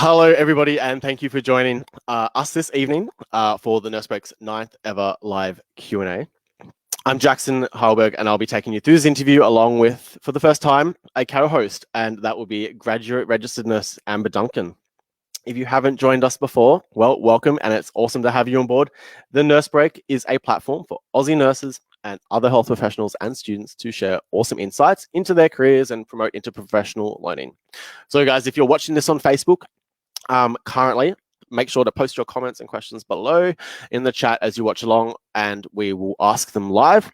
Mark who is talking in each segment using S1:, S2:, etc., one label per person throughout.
S1: Hello, everybody, and thank you for joining us this evening for the Nurse Break's 9th ever live Q&A. I'm Jackson Heilberg, and I'll be taking you through this interview along with, for the first time, a co-host, and that will be graduate registered nurse Amber Duncan. If you haven't joined us before, well, welcome, and it's awesome to have you on board. The Nurse Break is a platform for Aussie nurses and other health professionals and students to share awesome insights into their careers and promote interprofessional learning. So, guys, if you're watching this on Facebook, currently, make sure to post your comments and questions below in the chat as you watch along, and we will ask them live.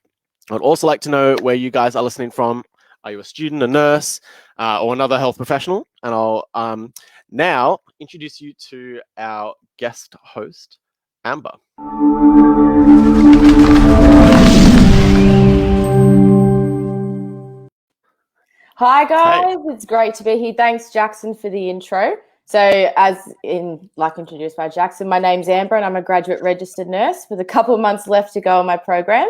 S1: I'd also like to know where you guys are listening from. Are you a student, a nurse, or another health professional? And I'll now introduce you to our guest host, Amber.
S2: Hi guys, It's great to be here. Thanks Jackson for the intro. So as introduced by Jackson, my name's Amber and I'm a graduate registered nurse with a couple of months left to go on my program.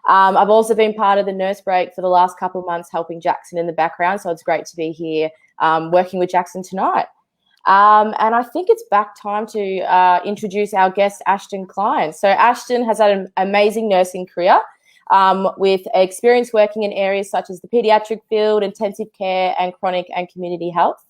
S2: I've also been part of the Nurse Break for the last couple of months, helping Jackson in the background. So it's great to be here working with Jackson tonight. And I think it's back time to introduce our guest, Ashton Kline. So Ashton has had an amazing nursing career with experience working in areas such as the paediatric field, intensive care, and chronic and community health.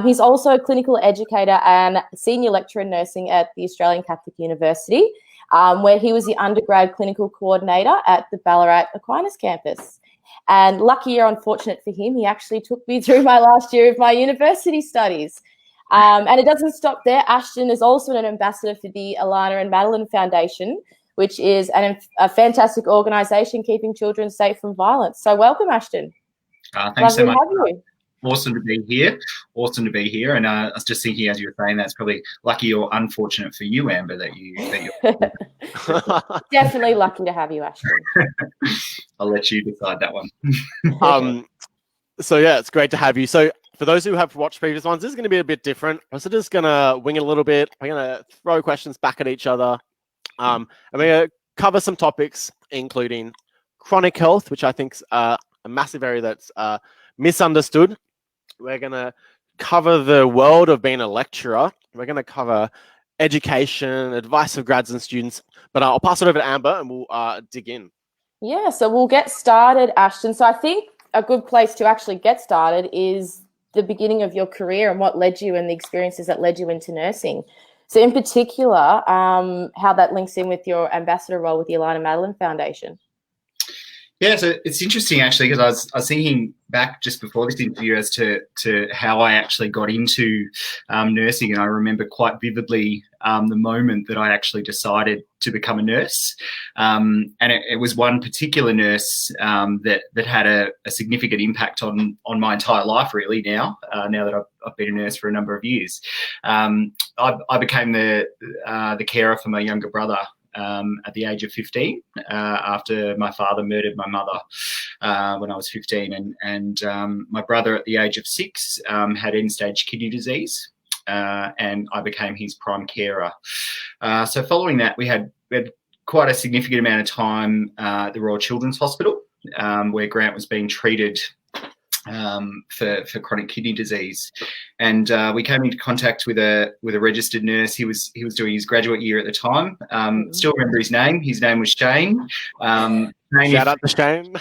S2: He's also a clinical educator and senior lecturer in nursing at the Australian Catholic University, where he was the undergrad clinical coordinator at the Ballarat Aquinas campus. And lucky or unfortunate for him, he actually took me through my last year of my university studies. And it doesn't stop there. Ashton is also an ambassador for the Alana and Madeline Foundation, which is a fantastic organisation keeping children safe from violence. So welcome, Ashton.
S3: Thanks so much. Awesome to be here. Awesome to be here. And I was just thinking, as you were saying, that's probably lucky or unfortunate for you, Amber, that you're
S2: definitely lucky to have you, Ashton.
S3: I'll let you decide that one.
S1: So yeah, it's great to have you. So for those who have watched previous ones, this is going to be a bit different. So just going to wing it a little bit. We're going to throw questions back at each other. And we're going to cover some topics, including chronic health, which I think is a massive area that's misunderstood. We're going to cover the world of being a lecturer. We're going to cover education, advice for grads and students. But I'll pass it over to Amber and we'll dig in.
S2: Yeah, so we'll get started, Ashton. So I think a good place to actually get started is the beginning of your career and what led you and the experiences that led you into nursing. So in particular, how that links in with your ambassador role with the Alana Madeline Foundation.
S3: Yeah, so it's interesting actually, because I was thinking back just before this interview as to how I actually got into nursing, and I remember quite vividly the moment that I actually decided to become a nurse, and it was one particular nurse that had a significant impact on my entire life really. Now that I've been a nurse for a number of years, I became the carer for my younger brother. At the age of 15, after my father murdered my mother when I was 15, and my brother at the age of 6 had end-stage kidney disease, and I became his prime carer. So following that, we had quite a significant amount of time at the Royal Children's Hospital, where Grant was being treated for chronic kidney disease, and we came into contact with a registered nurse. He was doing his graduate year at the time. Still remember his name. His name was Shane.
S1: Shout out to Shane.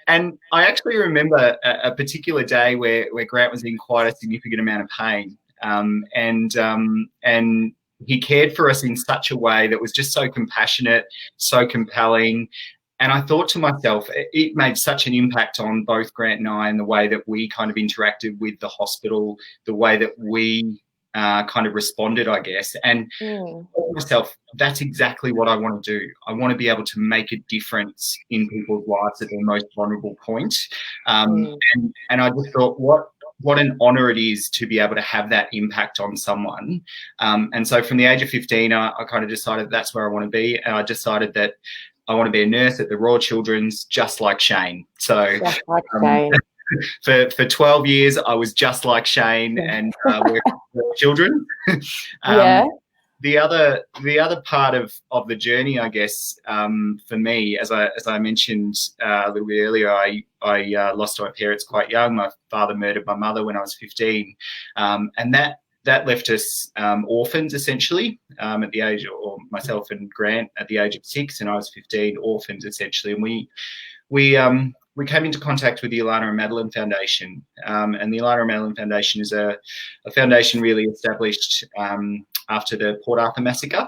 S3: And I actually remember a particular day where Grant was in quite a significant amount of pain, and he cared for us in such a way that was just so compassionate, so compelling. And I thought to myself, it made such an impact on both Grant and I, and the way that we kind of interacted with the hospital, the way that we kind of responded, I guess. And I thought to myself, that's exactly what I want to do. I want to be able to make a difference in people's lives at their most vulnerable point. And I just thought, what an honor it is to be able to have that impact on someone. And so from the age of 15, I kind of decided that's where I want to be. And I decided that I want to be a nurse at the Royal Children's, just like Shane. So
S2: just like Shane.
S3: For 12 years, I was just like Shane and worked with children.
S2: Yeah.
S3: the other part of the journey, I guess, for me, as I mentioned a little bit earlier, I lost my parents quite young. My father murdered my mother when I was 15, and that left us orphans essentially at the age, or myself and Grant at the age of 6, and I was 15, orphans essentially, and we came into contact with the Alana and Madeline Foundation, and the Alana and Madeline Foundation is a foundation really established after the Port Arthur massacre,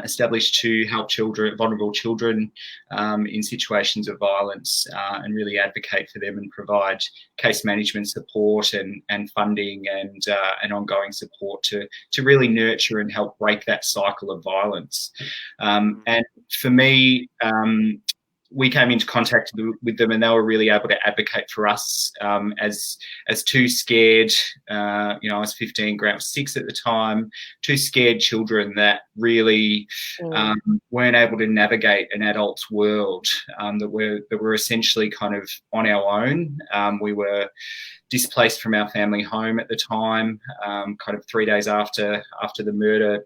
S3: established to help vulnerable children in situations of violence, and really advocate for them and provide case management support and funding and ongoing support to really nurture and help break that cycle of violence. And for me, we came into contact with them, and they were really able to advocate for us as two scared, I was 15, Grant was 6 at the time, two scared children that really weren't able to navigate an adult's world, that were essentially kind of on our own. We were displaced from our family home at the time, kind of 3 days after the murder.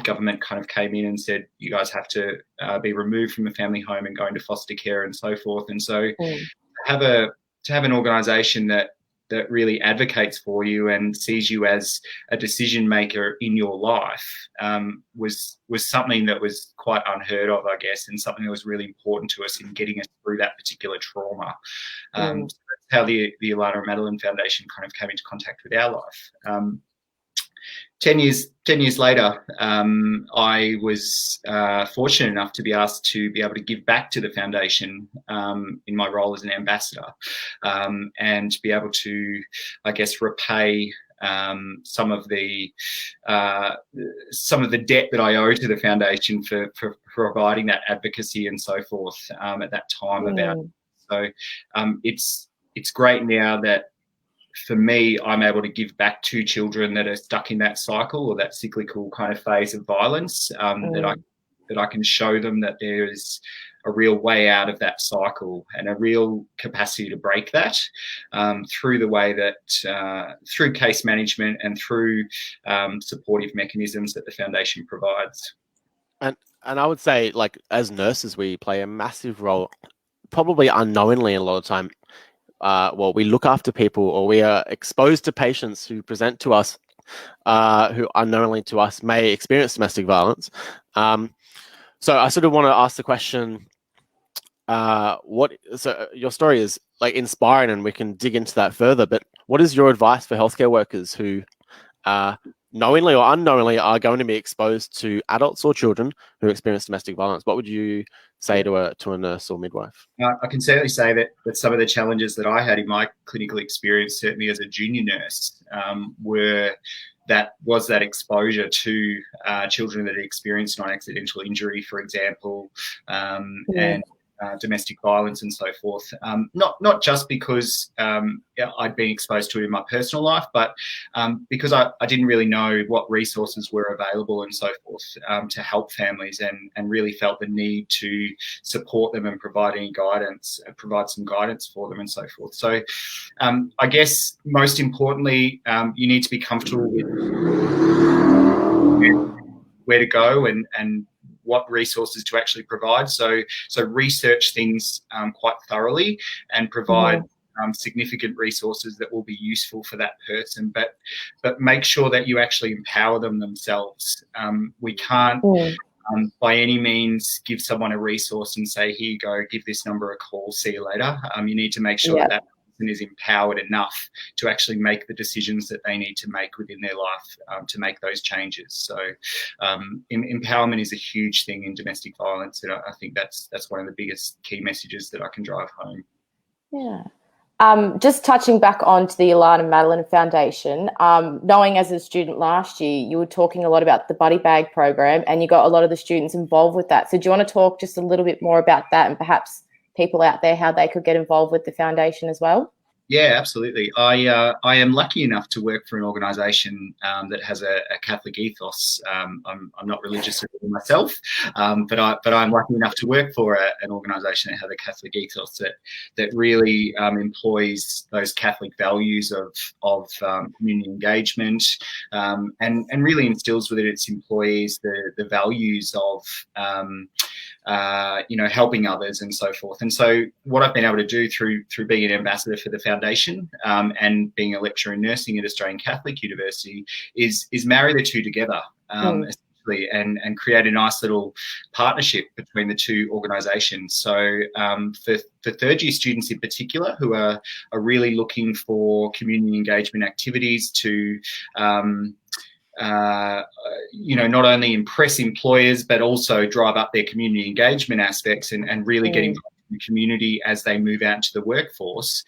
S3: Government kind of came in and said, you guys have to be removed from the family home and go into foster care and so forth. And so to have an organisation that really advocates for you and sees you as a decision maker in your life was something that was quite unheard of, I guess, and something that was really important to us in getting us through that particular trauma. So that's how the Alana and Madeline Foundation kind of came into contact with our life. 10 years later, I was fortunate enough to be asked to be able to give back to the foundation in my role as an ambassador, and be able to, I guess, repay some of the debt that I owe to the foundation for providing that advocacy and so forth at that time about it. So it's great now that, for me, I'm able to give back to children that are stuck in that cycle or that cyclical kind of phase of violence, that I can show them that there is a real way out of that cycle and a real capacity to break that through the way that, through case management and through supportive mechanisms that the foundation provides.
S1: And I would say, like, as nurses, we play a massive role, probably unknowingly a lot of time. We look after people, or we are exposed to patients who present to us, who unknowingly to us may experience domestic violence. So I sort of want to ask the question, so your story is like inspiring, and we can dig into that further, but what is your advice for healthcare workers who knowingly or unknowingly are going to be exposed to adults or children who experience domestic violence? What would you say to a nurse or midwife?
S3: I can certainly say that some of the challenges that I had in my clinical experience, certainly as a junior nurse, was that exposure to children that had experienced non-accidental injury, for example, and domestic violence and so forth. Not just because I'd been exposed to it in my personal life, but because I didn't really know what resources were available and so forth to help families, and really felt the need to support them and provide some guidance for them and so forth. So I guess most importantly, you need to be comfortable with where to go and what resources to actually provide. So research things quite thoroughly and provide significant resources that will be useful for that person, but make sure that you actually empower them themselves. We can't by any means give someone a resource and say, here you go, give this number a call, see you later. You need to make sure that person is empowered enough to actually make the decisions that they need to make within their life to make those changes. So empowerment is a huge thing in domestic violence, and I think that's one of the biggest key messages that I can drive home.
S2: Yeah. Just touching back onto the Alana Madeline Foundation, knowing as a student last year, you were talking a lot about the Buddy Bag program, and you got a lot of the students involved with that. So do you want to talk just a little bit more about that, and perhaps people out there, how they could get involved with the foundation as well?
S3: Yeah, absolutely. I am lucky enough to work for an organisation that has a Catholic ethos. I'm not religious myself, but I'm lucky enough to work for an organisation that has a Catholic ethos that really employs those Catholic values of community engagement, and really instills within its employees the values of helping others and so forth. And so what I've been able to do through being an ambassador for the foundation and being a lecturer in nursing at Australian Catholic University is marry the two together. Essentially, and create a nice little partnership between the two organisations. So for third year students in particular who are really looking for community engagement activities to not only impress employers, but also drive up their community engagement aspects and really get involved in the community as they move out to the workforce.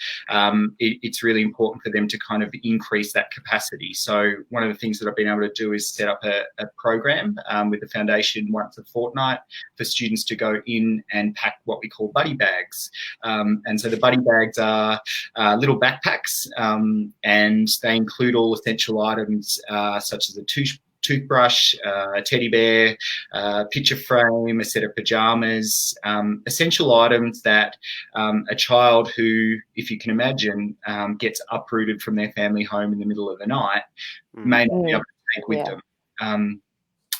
S3: It's really important for them to kind of increase that capacity. So one of the things that I've been able to do is set up a program with the foundation once a fortnight for students to go in and pack what we call buddy bags. And so the buddy bags are little backpacks, and they include all essential items such as a toothbrush, a teddy bear, picture frame, a set of pajamas, essential items that a child who, if you can imagine, gets uprooted from their family home in the middle of the night may not be able to take with them.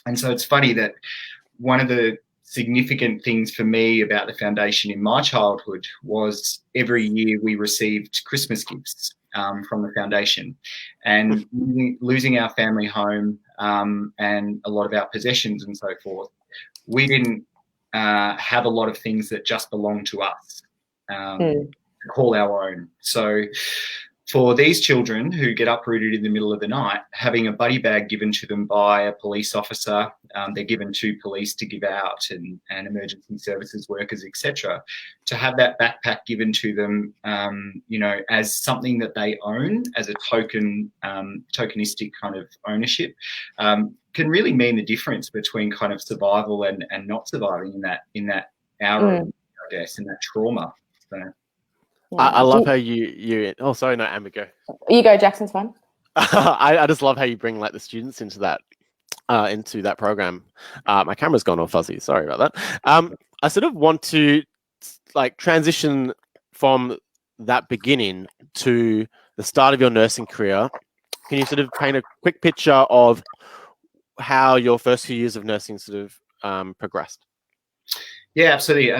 S3: And so it's funny that one of the significant things for me about the foundation in my childhood was every year we received Christmas gifts from the foundation, and losing our family home and a lot of our possessions and so forth, we didn't have a lot of things that just belonged to us, to call our own. So for these children who get uprooted in the middle of the night, having a buddy bag given to them by a police officer, they're given to police to give out, and emergency services workers, etc., to have that backpack given to them, as something that they own, as a tokenistic kind of ownership, can really mean the difference between kind of survival and not surviving in that hour, I guess, in that trauma. So.
S1: I love how you. Oh, sorry, no, Amber, go.
S2: You go, Jackson's fine.
S1: I just love how you bring like the students into that program. My camera's gone all fuzzy. Sorry about that. I sort of want to like transition from that beginning to the start of your nursing career. Can you sort of paint a quick picture of how your first few years of nursing sort of progressed?
S3: Yeah, absolutely.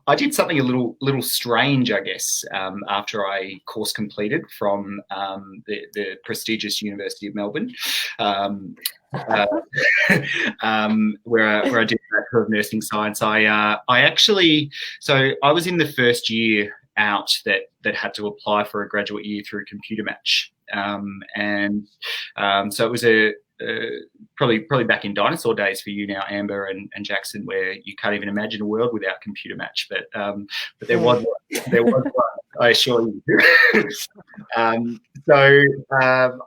S3: I did something a little strange, I guess, after I course completed from the prestigious University of Melbourne, where I did a Bachelor of Nursing Science. I was in the first year out that had to apply for a graduate year through Computer Match, so it was probably back in dinosaur days for you now, Amber and Jackson, where you can't even imagine a world without Computer Match. But there was one, I assure you.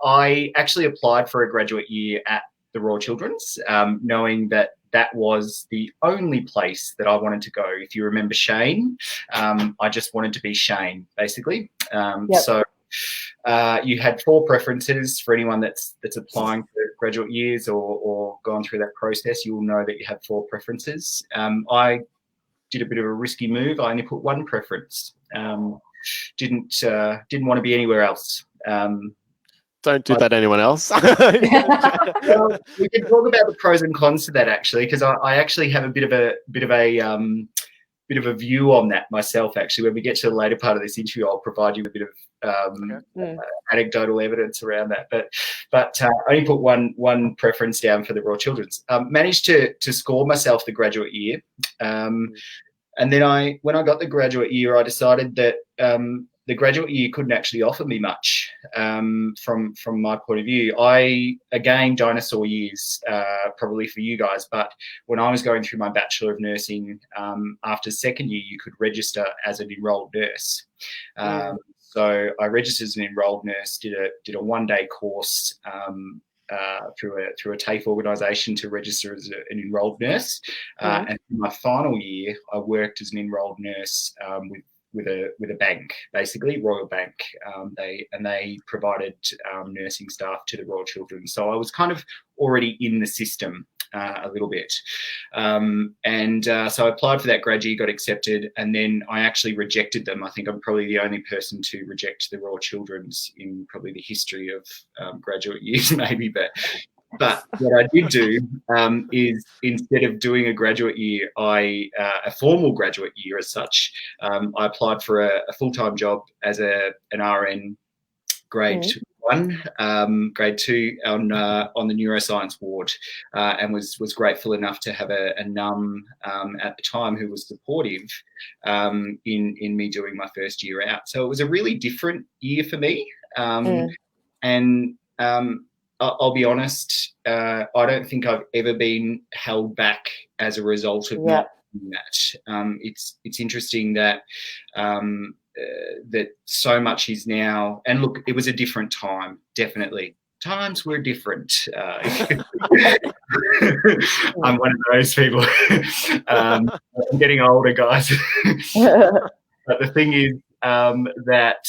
S3: I actually applied for a graduate year at the Royal Children's, knowing that was the only place that I wanted to go. If you remember Shane, I just wanted to be Shane, basically. So you had 4 preferences. For anyone that's applying for graduate years or gone through that process, you will know that you have 4 preferences. I did a bit of a risky move. I only put 1 preference. Didn't want to be anywhere else.
S1: Don't do that to anyone else.
S3: Well, we can talk about the pros and cons to that, actually, because I actually have a bit of a view on that myself. Actually, when we get to the later part of this interview, I'll provide you with a bit of anecdotal evidence around that. But I only put one preference down for the Royal Children's. Managed to score myself the graduate year, and then when I got the graduate year, I decided that the graduate year couldn't actually offer me much from my point of view. Again, dinosaur years, probably for you guys, but when I was going through my Bachelor of Nursing, after second year, you could register as an enrolled nurse. So I registered as an enrolled nurse, did a 1-day course through a TAFE organisation to register as an enrolled nurse. And in my final year, I worked as an enrolled nurse with a bank, basically Royal Bank. They provided nursing staff to the Royal Children's, so I was kind of already in the system a little bit, so I applied for that grad year, got accepted, and then I actually rejected them. I think I'm probably the only person to reject the Royal Children's in probably the history of graduate years, maybe, But what I did do is, instead of doing a graduate year, a formal graduate year as such, I applied for a full-time job as an RN, grade 1, grade 2 on the neuroscience ward, and was grateful enough to have a NUM at the time who was supportive in me doing my first year out. So it was a really different year for me, and I'll be honest, I don't think I've ever been held back as a result of not doing that. It's interesting that that so much is now, and look, it was a different time, definitely. Times were different. I'm one of those people. I'm getting older, guys. But the thing is, that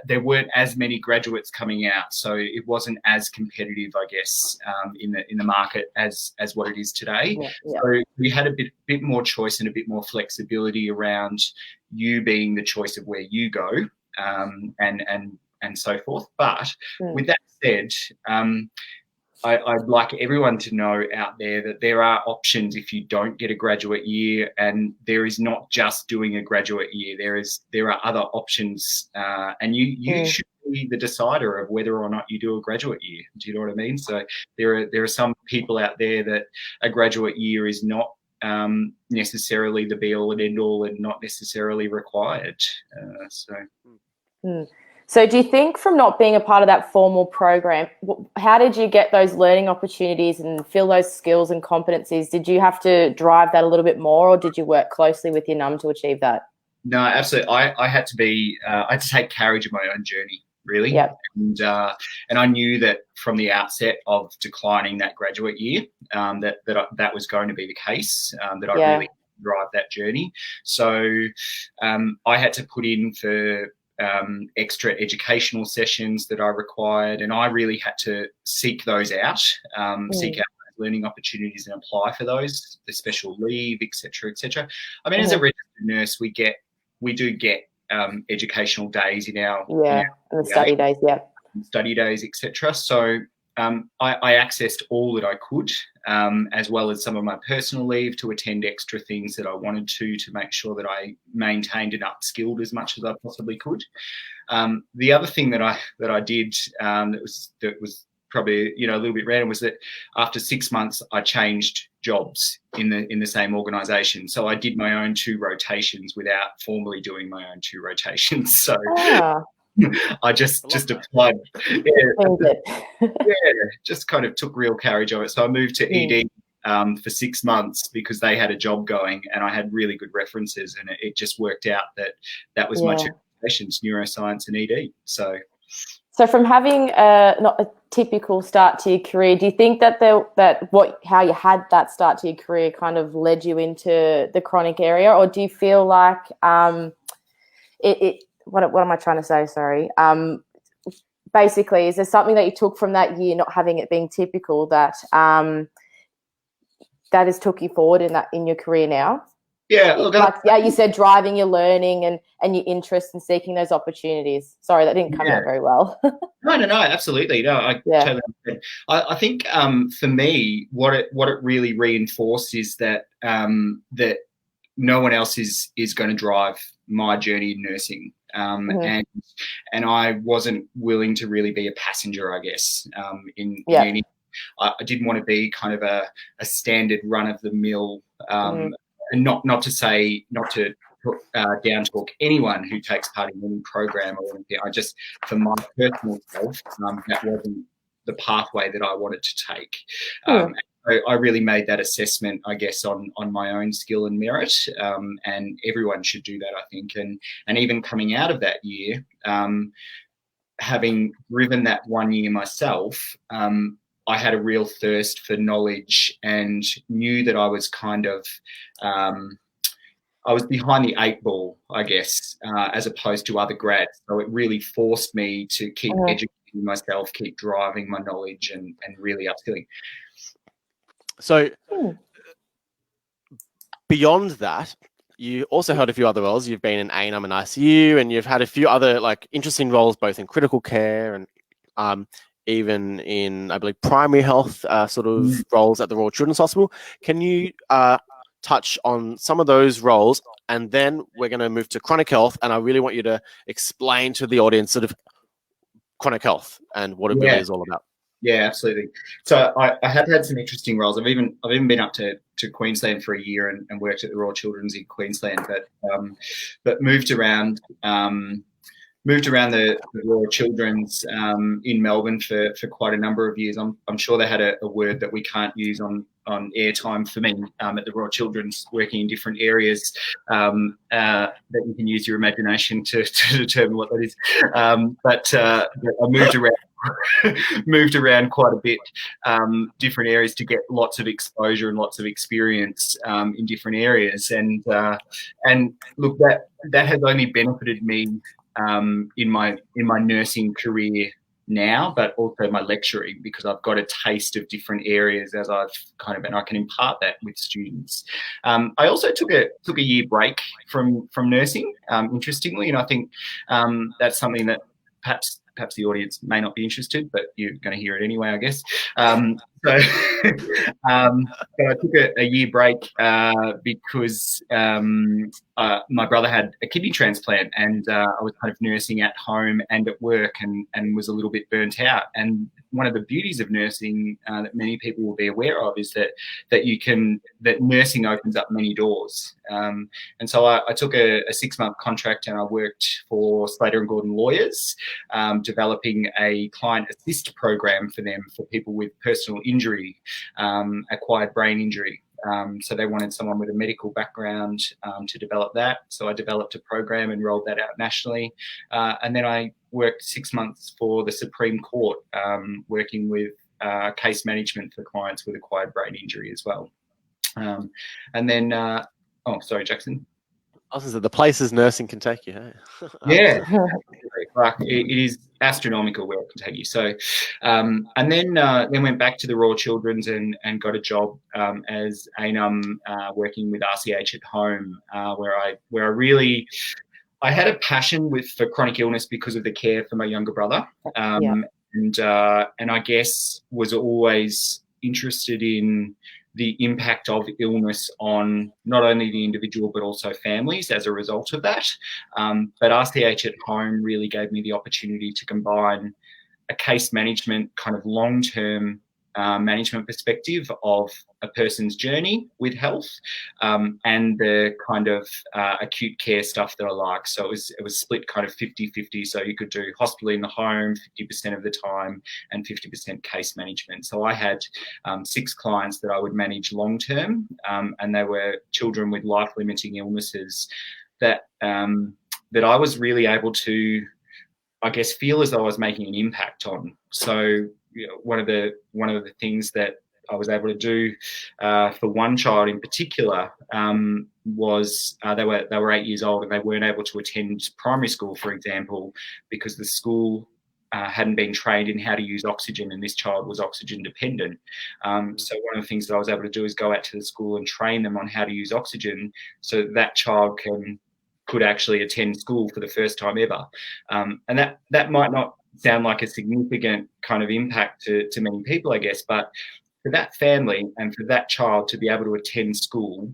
S3: there weren't as many graduates coming out, so it wasn't as competitive, I guess, in the market as what it is today. So we had a bit more choice and a bit more flexibility around you being the choice of where you go, and so forth. But with that said, I'd like everyone to know out there that there are options if you don't get a graduate year, and there is not just doing a graduate year. There are other options, and you should be the decider of whether or not you do a graduate year. Do you know what I mean? So there are some people out there that a graduate year is not necessarily the be all and end all, and not necessarily required.
S2: So do you think, from not being a part of that formal program, how did you get those learning opportunities and feel those skills and competencies? Did you have to drive that a little bit more, or did you work closely with your NUM to achieve that?
S3: No, absolutely. I had to take carriage of my own journey, really.
S2: Yep.
S3: And I knew that from the outset of declining that graduate year, that was going to be the case, that I really drive that journey. So I had to put in for extra educational sessions that I required, and I really had to seek those out, seek out learning opportunities and apply for those, the special leave, etc., etc. I mean, as a registered nurse, we do get educational days in our
S2: and study days,
S3: study days, etc. So I accessed all that I could, as well as some of my personal leave, to attend extra things that I wanted to make sure that I maintained and upskilled as much as I possibly could. The other thing that I did that was probably a little bit random was that after 6 months I changed jobs in the same organisation. So I did my own 2 rotations without formally doing my own 2 rotations. So. I just applied. Just kind of took real carriage of it. So I moved to ED for 6 months because they had a job going, and I had really good references, and it just worked out that was my 2 rotations, neuroscience and ED. So
S2: from having not a typical start to your career, do you think that how you had that start to your career kind of led you into the chronic area, or do you feel like what am I trying to say? Sorry. Basically, is there something that you took from that year, not having it being typical, that has took you forward in your career now?
S3: Yeah, look,
S2: you said driving your learning and your interest in seeking those opportunities. Sorry, that didn't come out very well.
S3: No, absolutely. No, I totally understand. I think for me, what it really reinforced is that that no one else is going to drive my journey in nursing. And I wasn't willing to really be a passenger, I guess, in uni. I didn't want to be kind of a standard run of the mill, and not to down talk anyone who takes part in any program or anything. I just, for my personal self, that wasn't the pathway that I wanted to take. I really made that assessment, I guess, on my own skill and merit, and everyone should do that, I think. And even coming out of that year, having driven that 1 year myself, I had a real thirst for knowledge and knew that I was kind of I was behind the 8 ball, I guess, as opposed to other grads. So it really forced me to keep educating myself, keep driving my knowledge, and really upskilling.
S1: So beyond that, you also held a few other roles. You've been in A&M and ICU, and you've had a few other like interesting roles, both in critical care and even in, I believe, primary health sort of roles at the Royal Children's Hospital. Can you touch on some of those roles? And then we're going to move to chronic health, and I really want you to explain to the audience sort of chronic health and what it really is all about.
S3: Yeah, absolutely. So I have had some interesting roles. I've even been up to Queensland for a year and worked at the Royal Children's in Queensland, but moved around the Royal Children's in Melbourne for quite a number of years. I'm sure they had a word that we can't use on airtime for me at the Royal Children's, working in different areas that you can use your imagination to determine what that is. But I moved around quite a bit, different areas, to get lots of exposure and lots of experience in different areas. And look, that has only benefited me in my nursing career now, but also my lecturing, because I've got a taste of different areas as I've and I can impart that with students. I also took a year break from nursing, interestingly, and I think that's something that perhaps the audience may not be interested, but you're going to hear it anyway, I guess. So I took a year break because my brother had a kidney transplant, and I was kind of nursing at home and at work, and was a little bit burnt out. And one of the beauties of nursing that many people will be aware of is that nursing opens up many doors. And so I took a 6-month contract, and I worked for Slater and Gordon Lawyers, developing a client assist program for them for people with personal injury, acquired brain injury. So they wanted someone with a medical background to develop that. So I developed a program and rolled that out nationally. And then I worked 6 months for the Supreme Court, working with case management for clients with acquired brain injury as well. And then, sorry, Jackson.
S1: I was going to say, the places nursing can take you. Hey?
S3: Yeah, like it is astronomical where it can take you. So, and then went back to the Royal Children's and got a job as ANUM, working with RCH at home, where I had a passion for chronic illness because of the care for my younger brother, and I guess was always interested in the impact of illness on not only the individual but also families as a result of that. But RCH at home really gave me the opportunity to combine a case management kind of long-term management perspective of a person's journey with health, and the kind of acute care stuff that I like. So it was split kind of 50-50. So you could do hospital in the home 50% of the time and 50% case management. So I had 6 clients that I would manage long term, and they were children with life-limiting illnesses that I was really able to, I guess, feel as though I was making an impact on. So one of the things that I was able to do for one child in particular was they were 8 years old, and they weren't able to attend primary school, for example, because the school hadn't been trained in how to use oxygen, and this child was oxygen dependent. So one of the things that I was able to do is go out to the school and train them on how to use oxygen, so that child could actually attend school for the first time ever. And that might not sound like a significant kind of impact to many people, I guess, but for that family and for that child to be able to attend school,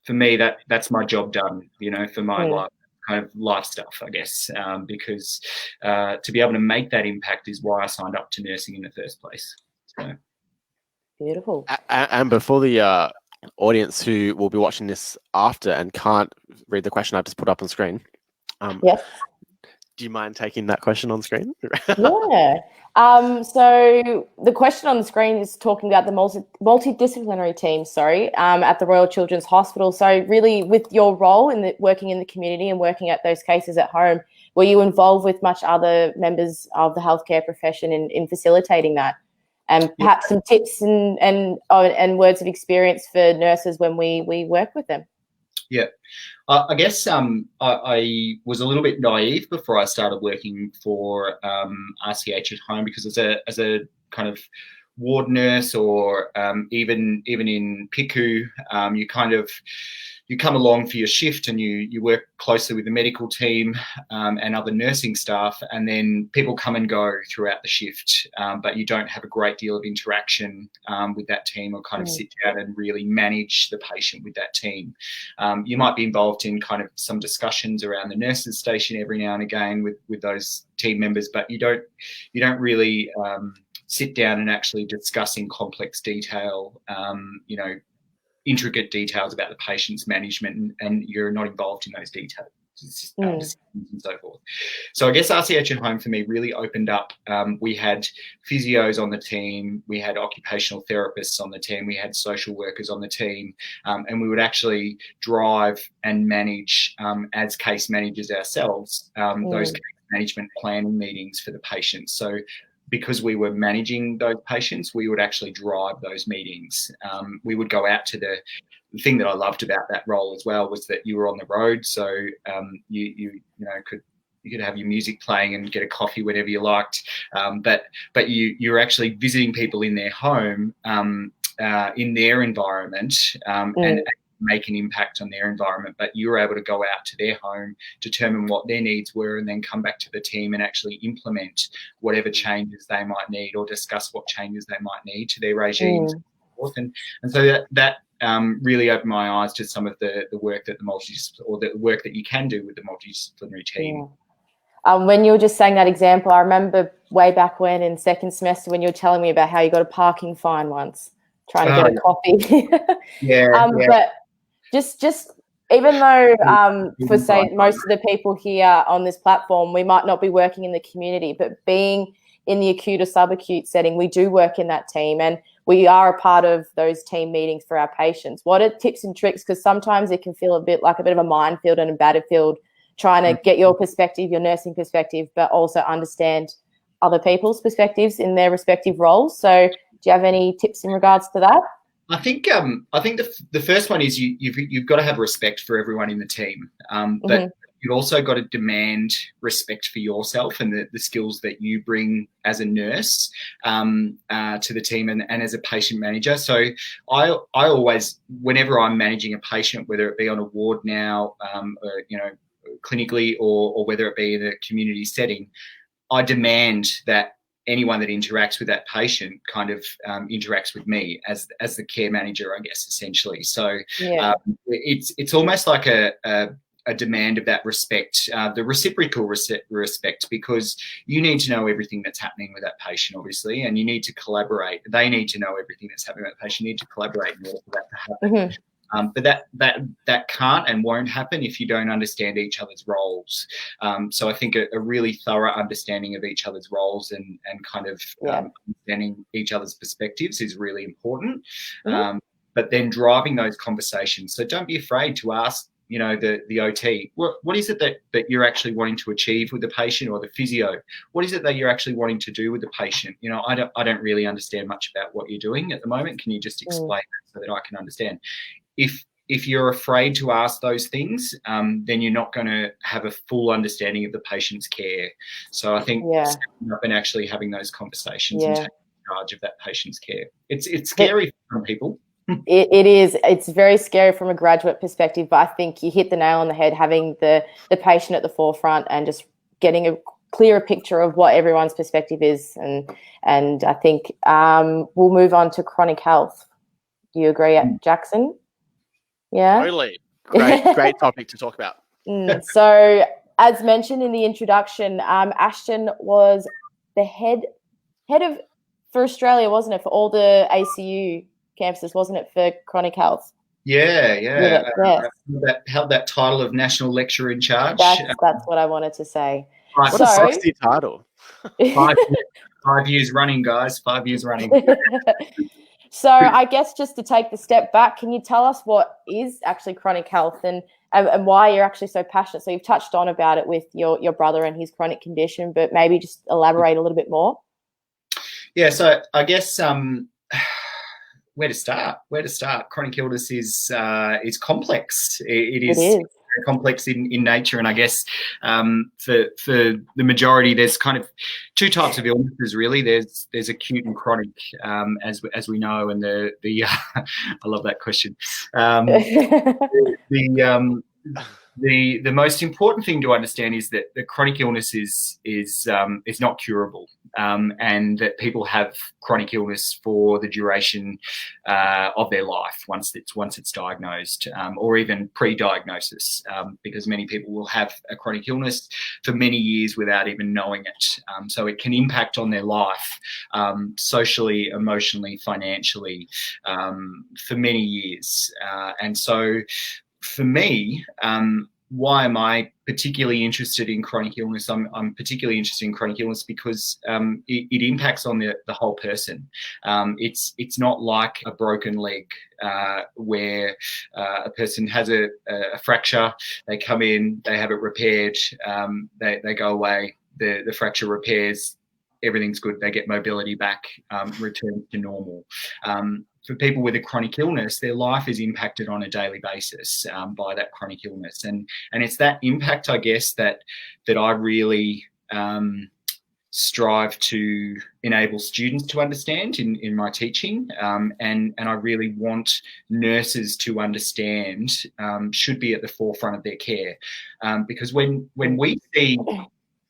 S3: for me, that's my job done, for my life, kind of life stuff, I guess, because to be able to make that impact is why I signed up to nursing in the first place. So.
S2: Beautiful.
S1: Amber, for the audience who will be watching this after and can't read the question I've just put up on screen,
S2: yes.
S1: Do you mind taking that question on screen?
S2: Yeah. So the question on the screen is talking about the multidisciplinary team, at the Royal Children's Hospital. So really, with your role in working in the community and working at those cases at home, were you involved with much other members of the healthcare profession in facilitating that? And perhaps some tips and words of experience for nurses when we work with them.
S3: Yeah. I guess I was a little bit naive before I started working for RCH at home, because as a kind of ward nurse, or even in PICU, you come along for your shift, and you work closely with the medical team and other nursing staff, and then people come and go throughout the shift, but you don't have a great deal of interaction with that team, or kind of sit down and really manage the patient with that team. You might be involved in kind of some discussions around the nurses station every now and again with those team members, but you don't really sit down and actually discuss in complex detail, intricate details about the patient's management, and you're not involved in those details and so forth. So I guess RCH at home for me really opened up. We had physios on the team, we had occupational therapists on the team, we had social workers on the team, and we would actually drive and manage, as case managers ourselves, those case management planning meetings for the patients. So because we were managing those patients, we would actually drive those meetings. We would go out to the thing that I loved about that role as well was that you were on the road, so you could have your music playing and get a coffee whenever you liked, but you're actually visiting people in their home, in their environment, and make an impact on their environment. But you were able to go out to their home, determine what their needs were, and then come back to the team and actually implement whatever changes they might need, or discuss what changes they might need to their regimes. And so that really opened my eyes to some of the work that the work that you can do with the multidisciplinary team.
S2: When you were just saying that example, I remember way back when in second semester when you were telling me about how you got a parking fine once trying to get a coffee. But just even though for say most of the people here on this platform, we might not be working in the community, but being in the acute or subacute setting, we do work in that team, and we are a part of those team meetings for our patients. What are tips and tricks? Because sometimes it can feel a bit of a minefield and a battlefield, trying to get your perspective, your nursing perspective, but also understand other people's perspectives in their respective roles. So do you have any tips in regards to that?
S3: I think the first one is you've got to have respect for everyone in the team, but you've also got to demand respect for yourself and the skills that you bring as a nurse to the team and as a patient manager. So I always, whenever I'm managing a patient, whether it be on a ward now, clinically, or whether it be in a community setting, I demand that anyone that interacts with that patient kind of interacts with me as the care manager, I guess, essentially. So it's almost like a demand of that respect, the reciprocal respect, because you need to know everything that's happening with that patient, obviously, and you need to collaborate. They need to know everything that's happening with that patient. You need to collaborate in order for that to happen. But that can't and won't happen if you don't understand each other's roles. So I think a really thorough understanding of each other's roles and kind of understanding each other's perspectives is really important. But then driving those conversations. So don't be afraid to ask, the OT, what is it that you're actually wanting to achieve with the patient, or the physio? What is it that you're actually wanting to do with the patient? I don't really understand much about what you're doing at the moment. Can you just explain that so that I can understand? If you're afraid to ask those things, then you're not going to have a full understanding of the patient's care. So I think stepping up and actually having those conversations and taking charge of that patient's care. It's scary for some people.
S2: It is. It's very scary from a graduate perspective, but I think you hit the nail on the head, having the patient at the forefront and just getting a clearer picture of what everyone's perspective is. And I think we'll move on to chronic health. Do you agree, Jackson? Yeah.
S1: Totally. Great topic to talk about.
S2: So as mentioned in the introduction, Ashton was the head of for Australia, wasn't it? For all the ACU campuses, wasn't it, for chronic health?
S3: Yeah. Held that title of national lecturer in charge.
S2: That's what I wanted to say.
S1: What a sexy title.
S3: 5 years running, guys. 5 years running.
S2: So I guess just to take the step back, can you tell us what is actually chronic health and why you're actually so passionate? So you've touched on about it with your brother and his chronic condition, but maybe just elaborate a little bit more.
S3: Yeah, so I guess where to start? Where to start? Chronic illness is complex. It is very complex in nature, and I guess for the majority, there's kind of two types of illnesses really. There's acute and chronic, as we know, and the I love that question. The most important thing to understand is that the chronic illness is not curable, and that people have chronic illness for the duration of their life once it's diagnosed, or even pre-diagnosis, because many people will have a chronic illness for many years without even knowing it. So it can impact on their life, socially, emotionally, financially, for many years. And so for me, why am I particularly interested in chronic illness? I'm particularly interested in chronic illness because it impacts on the whole person. It's not like a broken leg where a person has a fracture, they come in, they have it repaired, they go away, the fracture repairs, everything's good, they get mobility back, returns to normal. For people with a chronic illness, their life is impacted on a daily basis by that chronic illness, and it's that impact, I guess, that I really strive to enable students to understand in my teaching, and I really want nurses to understand, should be at the forefront of their care, because when we see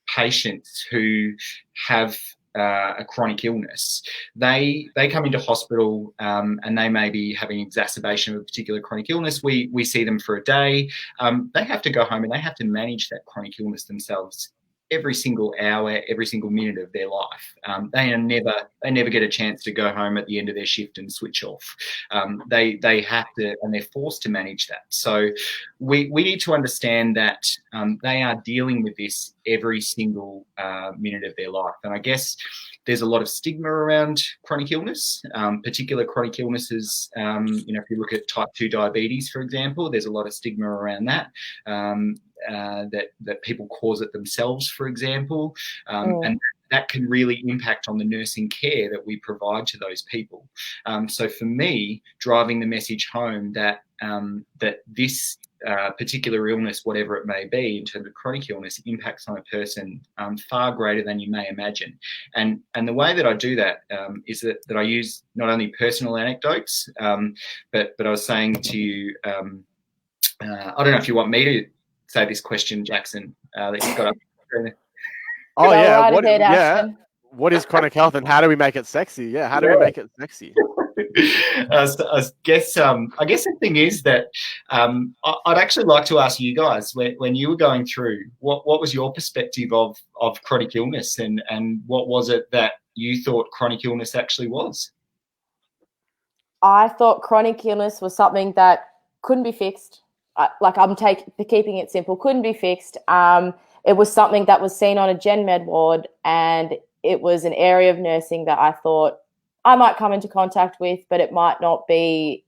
S3: patients who have a chronic illness, they come into hospital, and they may be having exacerbation of a particular chronic illness. We see them for a day. They have to go home and they have to manage that chronic illness themselves every single hour, every single minute of their life. They never get a chance to go home at the end of their shift and switch off. They have to, and they're forced to manage that. So we need to understand that they are dealing with this every single minute of their life. And I guess there's a lot of stigma around chronic illness, particular chronic illnesses. If you look at type 2 diabetes, for example, there's a lot of stigma around that. That people cause it themselves, for example, and that can really impact on the nursing care that we provide to those people. So for me, driving the message home that this particular illness, whatever it may be, in terms of chronic illness, impacts on a person far greater than you may imagine. And the way that I do that is that I use not only personal anecdotes, but I was saying to you, I don't know if you want me to say this question, Jackson, that you've got up.
S1: Oh, yeah.
S2: Right,
S1: What is chronic health and how do we make it sexy? Yeah, how do we make it sexy?
S3: I guess the thing is that I'd actually like to ask you guys, when you were going through, what was your perspective of chronic illness, and what was it that you thought chronic illness actually was?
S2: I thought chronic illness was something that couldn't be fixed. Keeping it simple, couldn't be fixed. It was something that was seen on a gen med ward, and it was an area of nursing that I thought I might come into contact with, but it might not be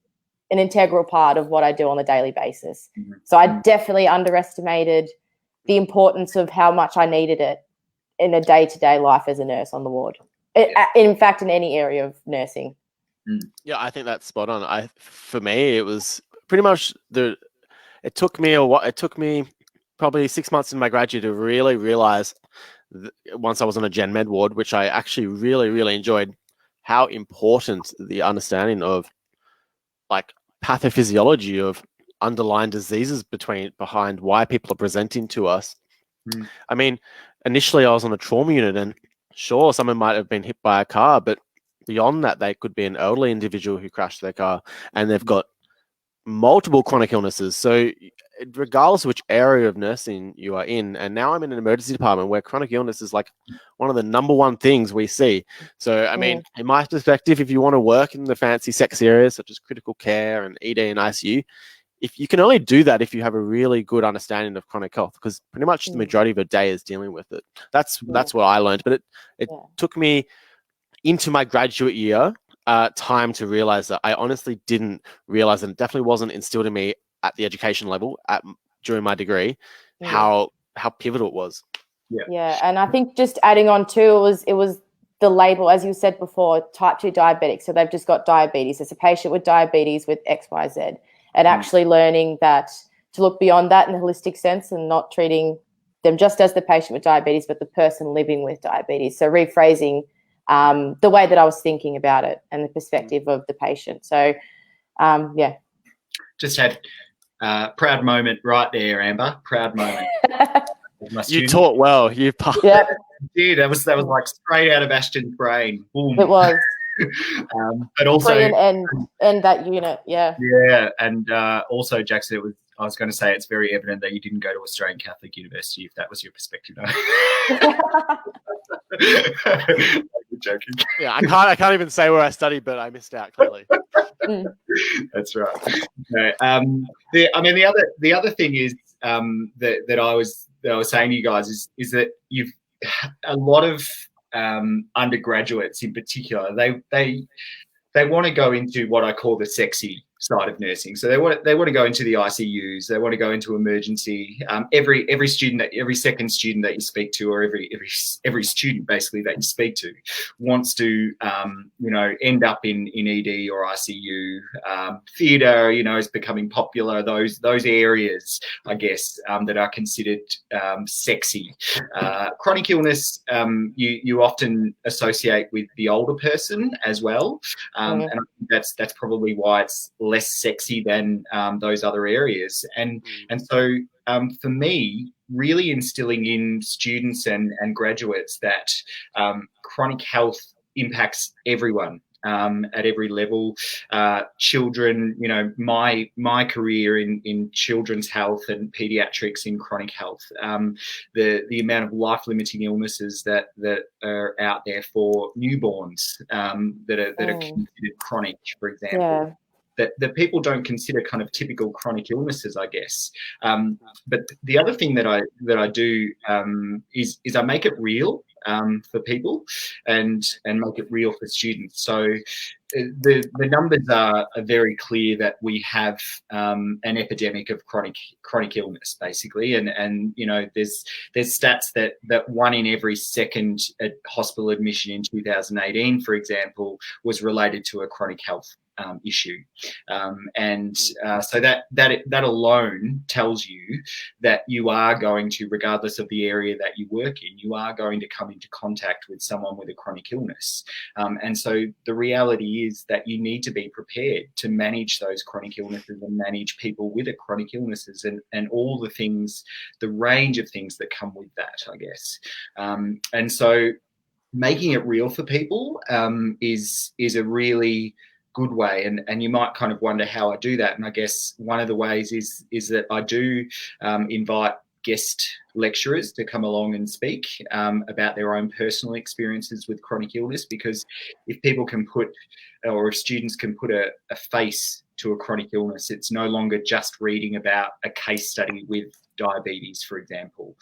S2: an integral part of what I do on a daily basis. Mm-hmm. So I definitely underestimated the importance of how much I needed it in a day-to-day life as a nurse on the ward. In fact, in any area of nursing.
S1: Yeah, I think that's spot on. For me, it was pretty much it took me probably 6 months in my graduate to really realize, once I was on a gen med ward, which I actually really, really enjoyed, how important the understanding of like pathophysiology of underlying diseases behind why people are presenting to us. I mean, initially I was on a trauma unit, and sure, someone might have been hit by a car, but beyond that, they could be an elderly individual who crashed their car and they've got multiple chronic illnesses. So regardless of which area of nursing you are in, and now I'm in an emergency department where chronic illness is like one of the number one things we see. So, I mean, in my perspective, if you want to work in the fancy sexy areas such as critical care and ED and ICU, if you can only do that if you have a really good understanding of chronic health, because pretty much the majority of a day is dealing with it. That's what I learned. But it took me into my graduate year time to realize that. I honestly didn't realize, and it definitely wasn't instilled in me at the education level during my degree, how pivotal it was.
S2: Yeah, and I think just adding on too, it was the label, as you said before, type 2 diabetic. So they've just got diabetes. It's a patient with diabetes with XYZ, and actually learning that to look beyond that in a holistic sense and not treating them just as the patient with diabetes, but the person living with diabetes. So rephrasing the way that I was thinking about it and the perspective of the patient. So, yeah.
S3: Just had a proud moment right there, Amber. Proud moment.
S1: You taught well. You passed.
S2: Yep.
S3: Did. That was like straight out of Ashton's brain. Boom.
S2: It was.
S3: But also
S2: end that unit, yeah.
S3: Yeah, and also, Jackson, I was going to say it's very evident that you didn't go to Australian Catholic University, if that was your perspective. You're joking.
S1: Yeah, I can't even say where I studied, but I missed out clearly.
S3: That's right. No, the other thing is that I was saying to you guys is that you've a lot of undergraduates in particular, they want to go into what I call the sexy side of nursing. So they want to go into the ICUs. They want to go into emergency. Every second student that you speak to, or every student basically that you speak to, wants to end up in ED or ICU. Theatre, is becoming popular. Those areas, I guess, that are considered sexy. Chronic illness, you often associate with the older person as well, and I think that's probably why it's less sexy than those other areas. And so for me, really instilling in students and graduates that chronic health impacts everyone at every level. Children, my career in children's health and pediatrics in chronic health, the amount of life-limiting illnesses that are out there for newborns that are considered chronic, for example.
S2: Yeah.
S3: That people don't consider kind of typical chronic illnesses, I guess. But the other thing that I do is I make it real for people and make it real for students. So the numbers are very clear that we have an epidemic of chronic illness, basically, and there's stats that 1 in every second hospital admission in 2018, for example, was related to a chronic health issue, so that alone tells you that you are going to, regardless of the area that you work in, you are going to come into contact with someone with a chronic illness, and so the reality is that you need to be prepared to manage those chronic illnesses and manage people with chronic illnesses and all the things, the range of things that come with that, I guess, and so making it real for people is a really good way, and you might kind of wonder how I do that. And I guess one of the ways is that I do invite guest lecturers to come along and speak about their own personal experiences with chronic illness, because if people can put, or if students can put a face to a chronic illness, it's no longer just reading about a case study with diabetes, for example.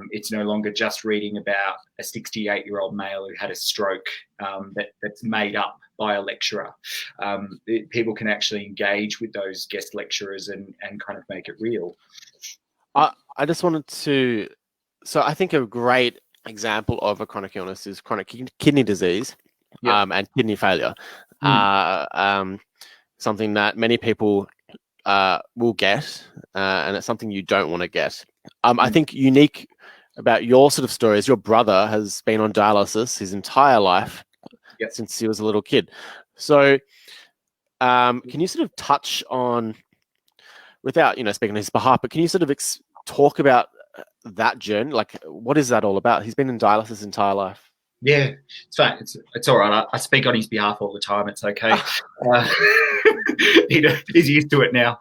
S3: It's no longer just reading about a 68-year-old male who had a stroke that's made up by a lecturer. People can actually engage with those guest lecturers and kind of make it real.
S1: I just wanted to, so I think a great example of a chronic illness is chronic kidney disease, and kidney failure. Something that many people will get, and it's something you don't want to get. I think unique about your sort of story is your brother has been on dialysis his entire life since he was a little kid. So can you sort of touch on, without speaking on his behalf, but can you sort of talk about that journey? Like, what is that all about? He's been in dialysis his entire life.
S3: Yeah, it's fine. It's all right. I speak on his behalf all the time. It's okay. He's used to it now.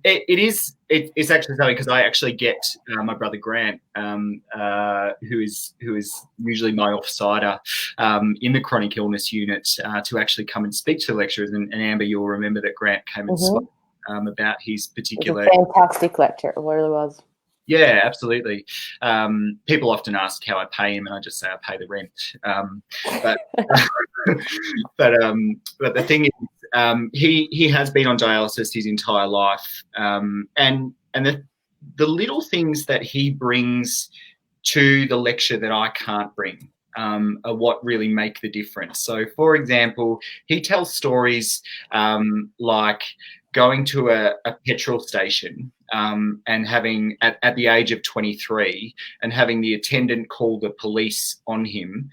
S3: It's actually something, because I actually get my brother Grant, who is usually my offsider in the chronic illness unit, to actually come and speak to lecturers. And Amber, you'll remember that Grant came and spoke about his particular.
S2: It was a fantastic lecture. It really was.
S3: Yeah, absolutely. People often ask how I pay him, and I just say I pay the rent. But the thing is, he has been on dialysis his entire life, and the little things that he brings to the lecture that I can't bring, are what really make the difference. So, for example, he tells stories like going to a petrol station and having, at the age of 23, and having the attendant call the police on him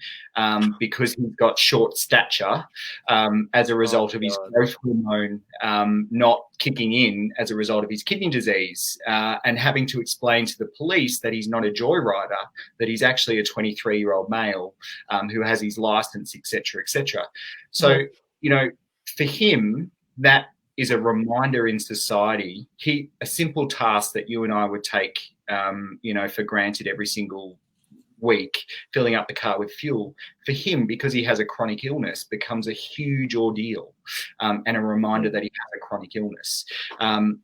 S3: because he's got short stature as a result of his growth hormone not kicking in as a result of his kidney disease, and having to explain to the police that he's not a joyrider, that he's actually a 23-year-old male who has his license, etc., etc. So, you know, for him, that is a reminder in society. A simple task that you and I would take, you know, for granted every single week, filling up the car with fuel, for him, because he has a chronic illness, becomes a huge ordeal and a reminder that he has a chronic illness.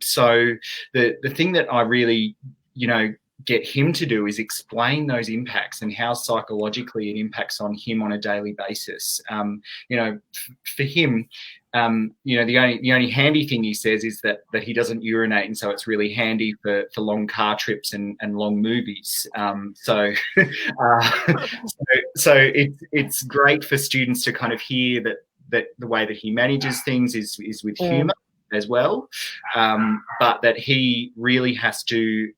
S3: So the thing that I really, you know, get him to do is explain those impacts and how psychologically it impacts on him on a daily basis. You know, for him, you know, the only handy thing he says is that he doesn't urinate, and so it's really handy for long car trips and long movies. So it's great for students to kind of hear that the way that he manages things is with humour as well, but that he really has to.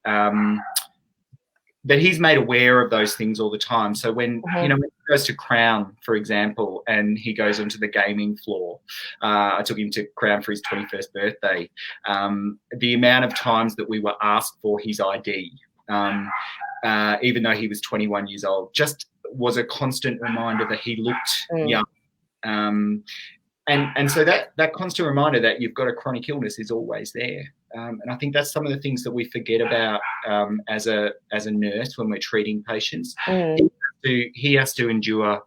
S3: That he's made aware of those things all the time. So when, you know, when he goes to Crown, for example, and he goes onto the gaming floor, I took him to Crown for his 21st birthday, the amount of times that we were asked for his ID, even though he was 21 years old, just was a constant reminder that he looked young. And so that constant reminder that you've got a chronic illness is always there. And I think that's some of the things that we forget about as a nurse when we're treating patients. He has to endure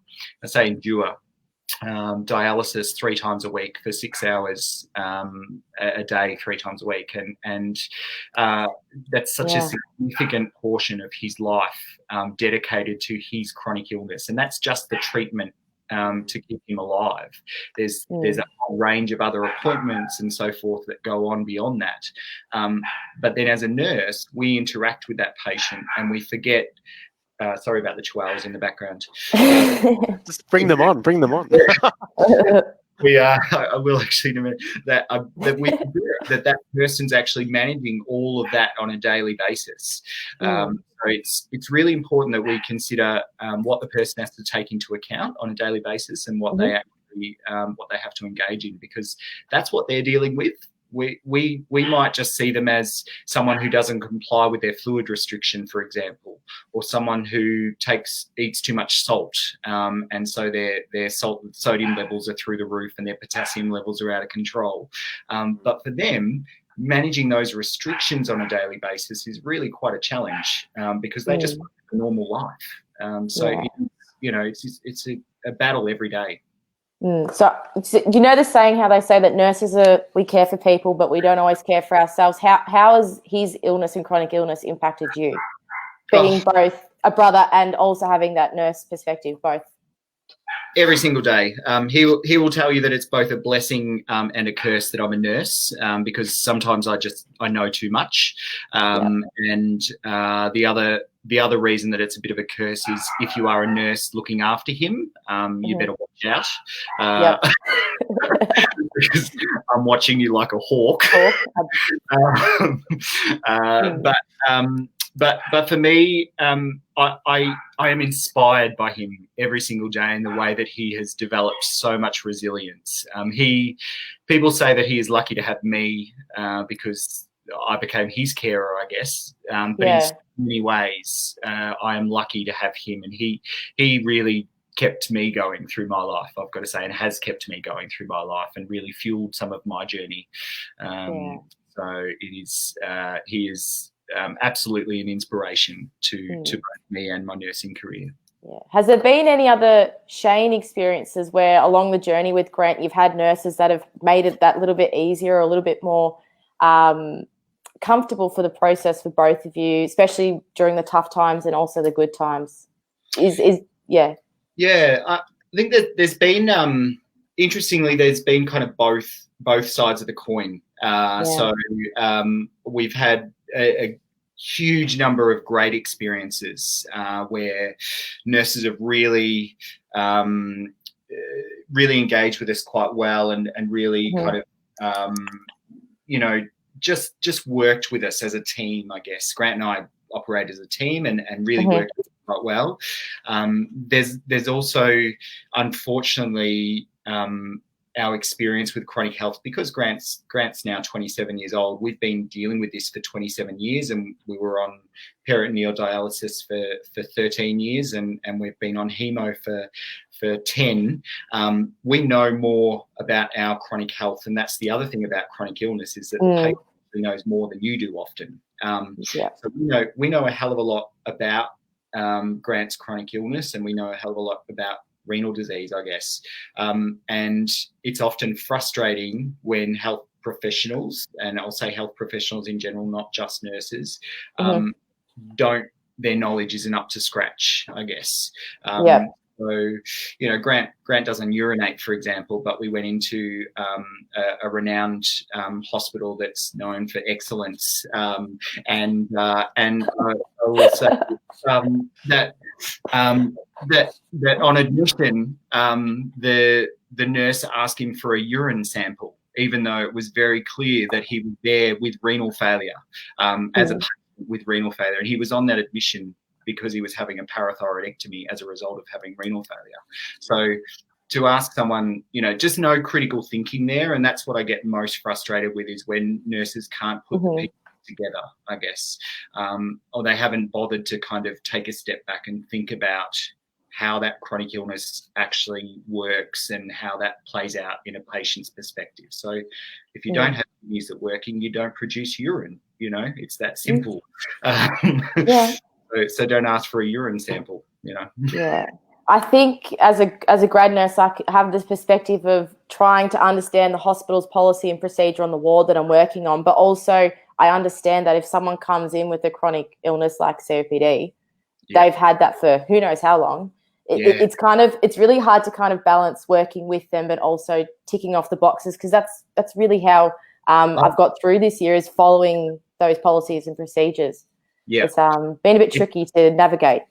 S3: dialysis 3 times a week for 6 hours a day, 3 times a week, and that's such a significant portion of his life dedicated to his chronic illness, and that's just the treatment to keep him alive. There's a whole range of other appointments and so forth that go on beyond that. But then as a nurse, we interact with that patient and we forget. Sorry about the chihuahuas in the background.
S1: Just bring them on.
S3: I will actually in a minute, that person's actually managing all of that on a daily basis. So it's really important that we consider what the person has to take into account on a daily basis and what they actually what they have to engage in, because that's what they're dealing with. We might just see them as someone who doesn't comply with their fluid restriction, for example, or someone who eats too much salt, and so their sodium levels are through the roof and their potassium levels are out of control. But for them, managing those restrictions on a daily basis is really quite a challenge because they just want a normal life. It's a battle every day.
S2: So you know the saying how they say that nurses we care for people, but we don't always care for ourselves. How has his illness and chronic illness impacted you, being both a brother and also having that nurse perspective, both?
S3: Every single day. He will tell you that it's both a blessing and a curse that I'm a nurse, because sometimes I know too much, and the other reason that it's a bit of a curse is if you are a nurse looking after him, you better watch out. Because I'm watching you like a hawk. But for me, I am inspired by him every single day in the way that he has developed so much resilience. People say that he is lucky to have me because I became his carer, I guess. But in so many ways, I am lucky to have him, and he really kept me going through my life, I've got to say, and has kept me going through my life and really fueled some of my journey. So he is absolutely an inspiration to both me and my nursing career.
S2: Yeah. Has there been any other Shane experiences where along the journey with Grant you've had nurses that have made it that little bit easier, or a little bit more comfortable for the process for both of you, especially during the tough times and also the good times?
S3: Yeah, I think that there's been interestingly, there's been kind of both sides of the coin. So we've had a huge number of great experiences where nurses have really really engaged with us quite well and really kind of just worked with us as a team, I guess. Grant and I operate as a team and really worked quite well. There's also, unfortunately, our experience with chronic health, because Grant's now 27 years old. We've been dealing with this for 27 years, and we were on peritoneal dialysis for 13 years, and we've been on hemo for 10. We know more about our chronic health, and that's the other thing about chronic illness, is that the patient knows more than you do often. So we know a hell of a lot about Grant's chronic illness, and we know a hell of a lot about renal disease, I guess. And it's often frustrating when health professionals, and I'll say health professionals in general, not just nurses, their knowledge isn't up to scratch, I guess. So, Grant doesn't urinate, for example, but we went into a renowned hospital that's known for excellence. And I will say that on admission, the nurse asked him for a urine sample, even though it was very clear that he was there with renal failure, as a patient with renal failure, and he was on that admission because he was having a parathyroidectomy as a result of having renal failure. So to ask someone, just no critical thinking there, and that's what I get most frustrated with, is when nurses can't put the people together, I guess, or they haven't bothered to kind of take a step back and think about how that chronic illness actually works and how that plays out in a patient's perspective. So if you don't have kidneys that working, you don't produce urine, it's that simple. So don't ask for a urine sample,
S2: Yeah. I think as a grad nurse, I have this perspective of trying to understand the hospital's policy and procedure on the ward that I'm working on, but also I understand that if someone comes in with a chronic illness like COPD, they've had that for who knows how long. It's really hard to kind of balance working with them, but also ticking off the boxes, because that's really how I've got through this year, is following those policies and procedures. Yeah, it's been a bit tricky to navigate.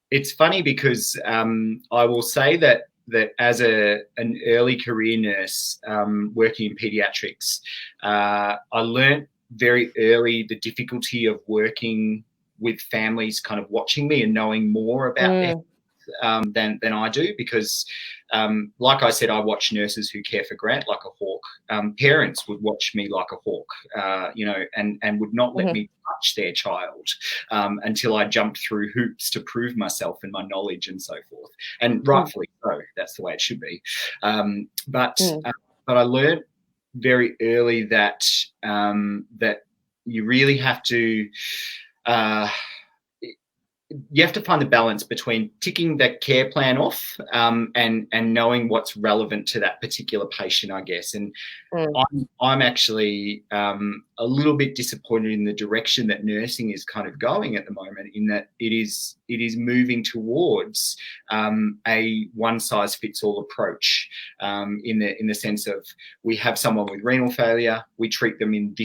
S3: It's funny because I will say that as an early career nurse working in pediatrics, I learned very early the difficulty of working with families kind of watching me and knowing more about them than I do, because like I said, I watch nurses who care for Grant like a hawk. Parents would watch me like a hawk, and would not let me touch their child until I jumped through hoops to prove myself and my knowledge and so forth. And rightfully so, that's the way it should be. But I learned very early that that you really have to find the balance between ticking that care plan off and knowing what's relevant to that particular patient, I guess. And I'm actually a little bit disappointed in the direction that nursing is kind of going at the moment, in that it is moving towards a one-size-fits-all approach, in the sense of, we have someone with renal failure, we treat them in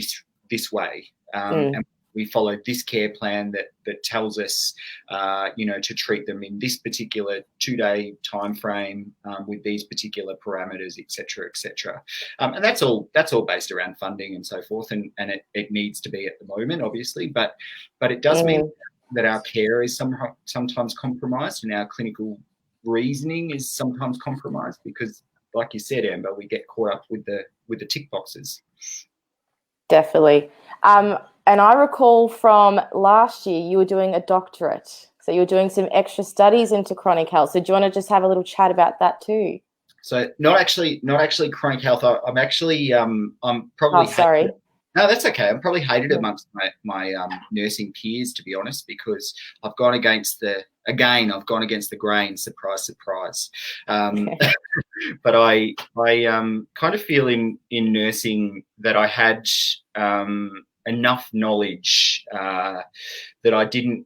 S3: this way, and we follow this care plan that tells us, to treat them in this particular 2-day time frame with these particular parameters, et cetera, et cetera. And that's all based around funding and so forth, and it needs to be at the moment, obviously. But it does mean that our care is sometimes compromised, and our clinical reasoning is sometimes compromised, because, like you said, Amber, we get caught up with the tick boxes.
S2: Definitely. And I recall from last year you were doing a doctorate. So you were doing some extra studies into chronic health. So do you want to just have a little chat about that too?
S3: So not actually chronic health. I'm actually I'm probably.
S2: Oh, sorry.
S3: No, that's okay. I'm probably hated amongst my nursing peers, to be honest, because I've gone against the grain. Surprise, surprise. But I kind of feel in nursing that I had enough knowledge that I didn't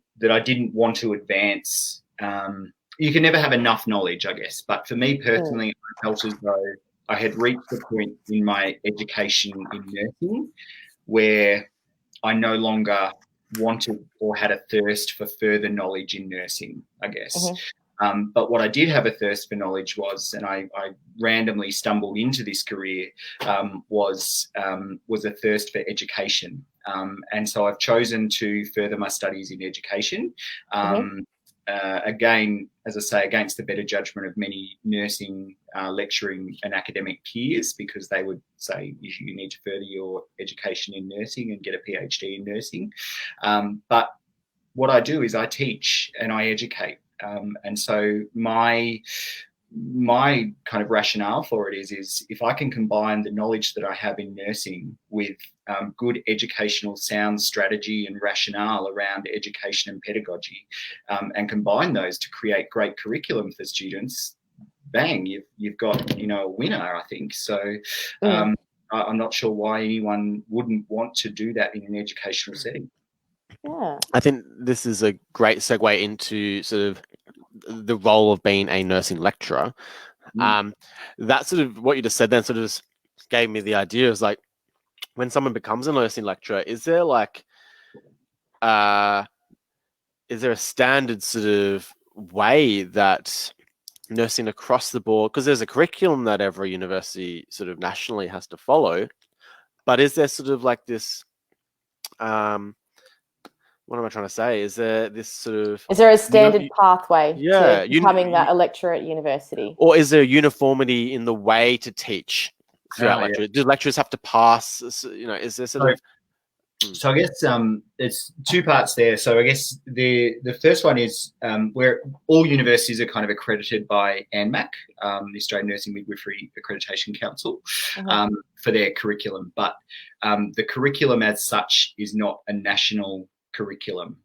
S3: want to advance. You can never have enough knowledge, I guess. But for me personally, I felt as though I had reached the point in my education in nursing where I no longer wanted or had a thirst for further knowledge in nursing, I guess.
S2: Mm-hmm.
S3: But what I did have a thirst for knowledge was, and I randomly stumbled into this career, was a thirst for education. And so I've chosen to further my studies in education. Again, as I say, against the better judgment of many nursing, lecturing and academic peers, because they would say you need to further your education in nursing and get a PhD in nursing. But what I do is I teach and I educate. And so my kind of rationale for it is if I can combine the knowledge that I have in nursing with good educational sound strategy and rationale around education and pedagogy, and combine those to create great curriculum for students, bang, you've got a winner, I think. So I'm not sure why anyone wouldn't want to do that in an educational setting.
S2: Yeah,
S1: I think this is a great segue into sort of the role of being a nursing lecturer. That sort of what you just said then sort of just gave me the idea is like when someone becomes a nursing lecturer, is there a standard sort of way that nursing across the board, because there's a curriculum that every university sort of nationally has to follow, but is there sort of like this what am I trying to say? Is there this sort of...
S2: Is there a standard pathway to becoming a lecturer at university?
S1: Or is there uniformity in the way to teach throughout lecture? Yeah. Do lecturers have to pass? Is there sort of...
S3: So I guess there's two parts there. So I guess the first one is where all universities are kind of accredited by ANMAC, the Australian Nursing Midwifery Accreditation Council, for their curriculum. But the curriculum as such is not a national curriculum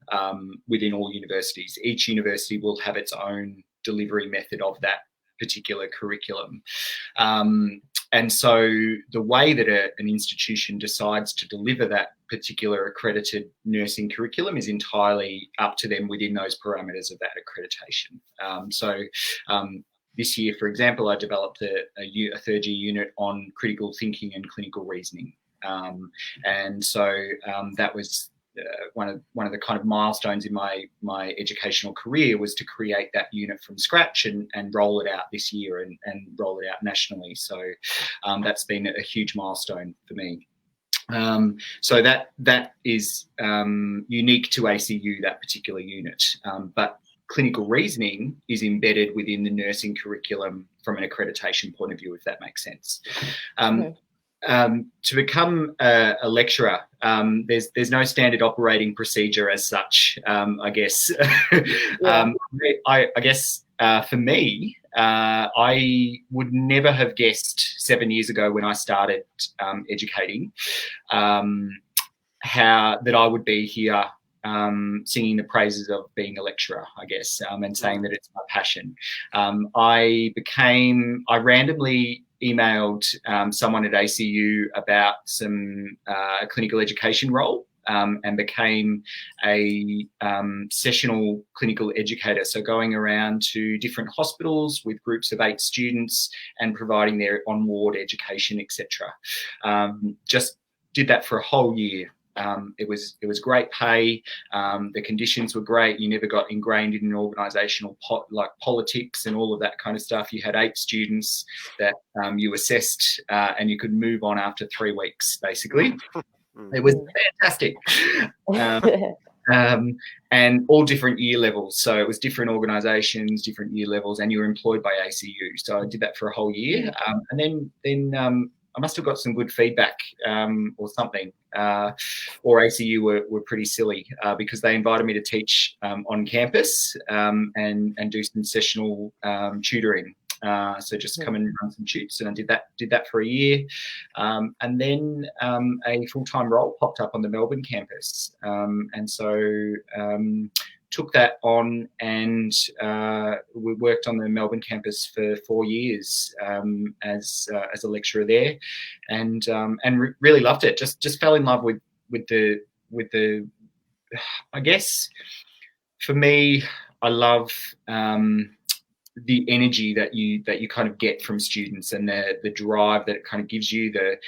S3: within all universities. Each university will have its own delivery method of that particular curriculum. And so the way that an institution decides to deliver that particular accredited nursing curriculum is entirely up to them within those parameters of that accreditation. This year, for example, I developed a third year unit on critical thinking and clinical reasoning. And so that was one of the kind of milestones in my educational career was to create that unit from scratch and roll it out this year and roll it out nationally. So that's been a huge milestone for me. So that is unique to ACU, that particular unit. But clinical reasoning is embedded within the nursing curriculum from an accreditation point of view, if that makes sense. To become a lecturer, there's no standard operating procedure as such, I guess. I guess for me, I would never have guessed 7 years ago when I started educating that I would be here singing the praises of being a lecturer, I guess, and saying that it's my passion. I randomly emailed someone at ACU about some clinical education role and became a sessional clinical educator. So going around to different hospitals with groups of 8 students and providing their on-ward education, etc. Just did that for a whole year. It was great pay. The conditions were great. You never got ingrained in an organisational like politics and all of that kind of stuff. You had 8 students that you assessed and you could move on after 3 weeks, basically. It was fantastic. And all different year levels. So it was different organisations, different year levels, and you were employed by ACU. So I did that for a whole year. And then I must have got some good feedback or something. Or ACU were pretty silly because they invited me to teach on campus and do some sessional tutoring. So just come and run some tutes, and I did that for a year, and then a full-time role popped up on the Melbourne campus, and so took that on and we worked on the Melbourne campus for 4 years as a lecturer there, and really loved it. Just fell in love with the I guess for me, I love the energy that you kind of get from students and the drive that it kind of gives you, the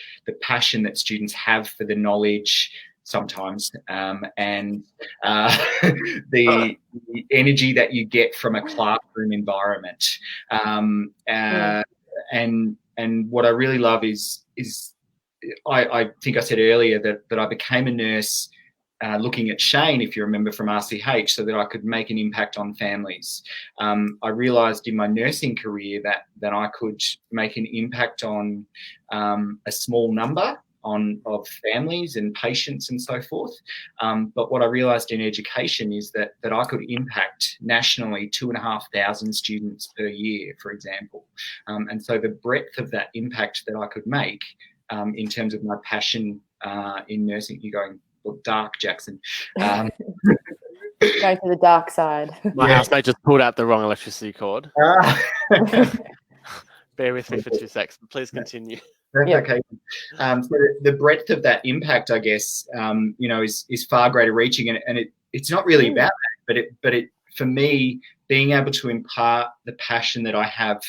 S3: passion that students have for the knowledge, sometimes, and the energy that you get from a classroom environment. And what I really love is I think I said earlier that I became a nurse looking at Shane, if you remember, from RCH, so that I could make an impact on families. I realised in my nursing career that I could make an impact on a small number of families and patients and so forth. But what I realised in education is that I could impact nationally 2,500 students per year, for example. And so the breadth of that impact that I could make in terms of my passion in nursing, you're going, well, dark, Jackson.
S2: Go to the dark side.
S1: My housemate just pulled out the wrong electricity cord. Bear with me for 2 seconds. Please continue.
S3: That's okay. So the breadth of that impact, I guess, is far greater reaching, and it's not really about that, but it for me, being able to impart the passion that I have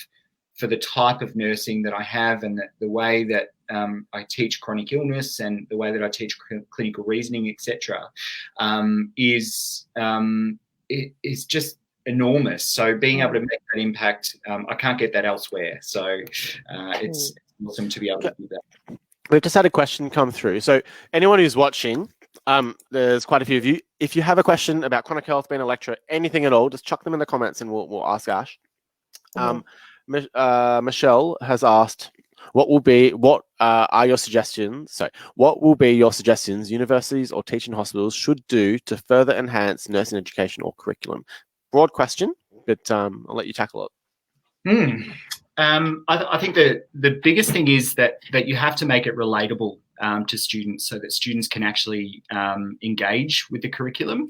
S3: for the type of nursing that I have, and the way that I teach chronic illness and the way that I teach clinical reasoning, etc., is just enormous. So being able to make that impact, I can't get that elsewhere. So it's awesome to be able to do that.
S1: We've just had a question come through. So anyone who's watching, there's quite a few of you. If you have a question about chronic health, being a lecturer, anything at all, just chuck them in the comments and we'll ask Ash. Michelle has asked, what will be your suggestions universities or teaching hospitals should do to further enhance nursing education or curriculum? Broad question, but I'll let you tackle it.
S3: I think the biggest thing is that you have to make it relatable to students, so that students can actually engage with the curriculum.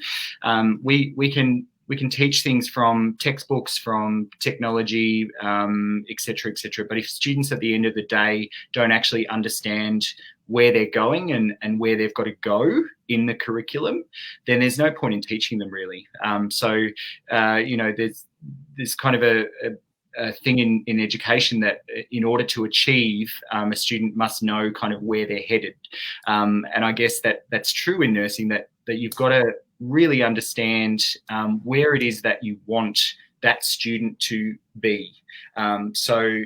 S3: We can teach things from textbooks, from technology, et cetera, but if students at the end of the day don't actually understand where they're going and where they've got to go in the curriculum, then there's no point in teaching them, really. There's kind of a thing in education that in order to achieve, a student must know kind of where they're headed. And I guess that's true in nursing, that you've got to really understand where it is that you want that student to be. So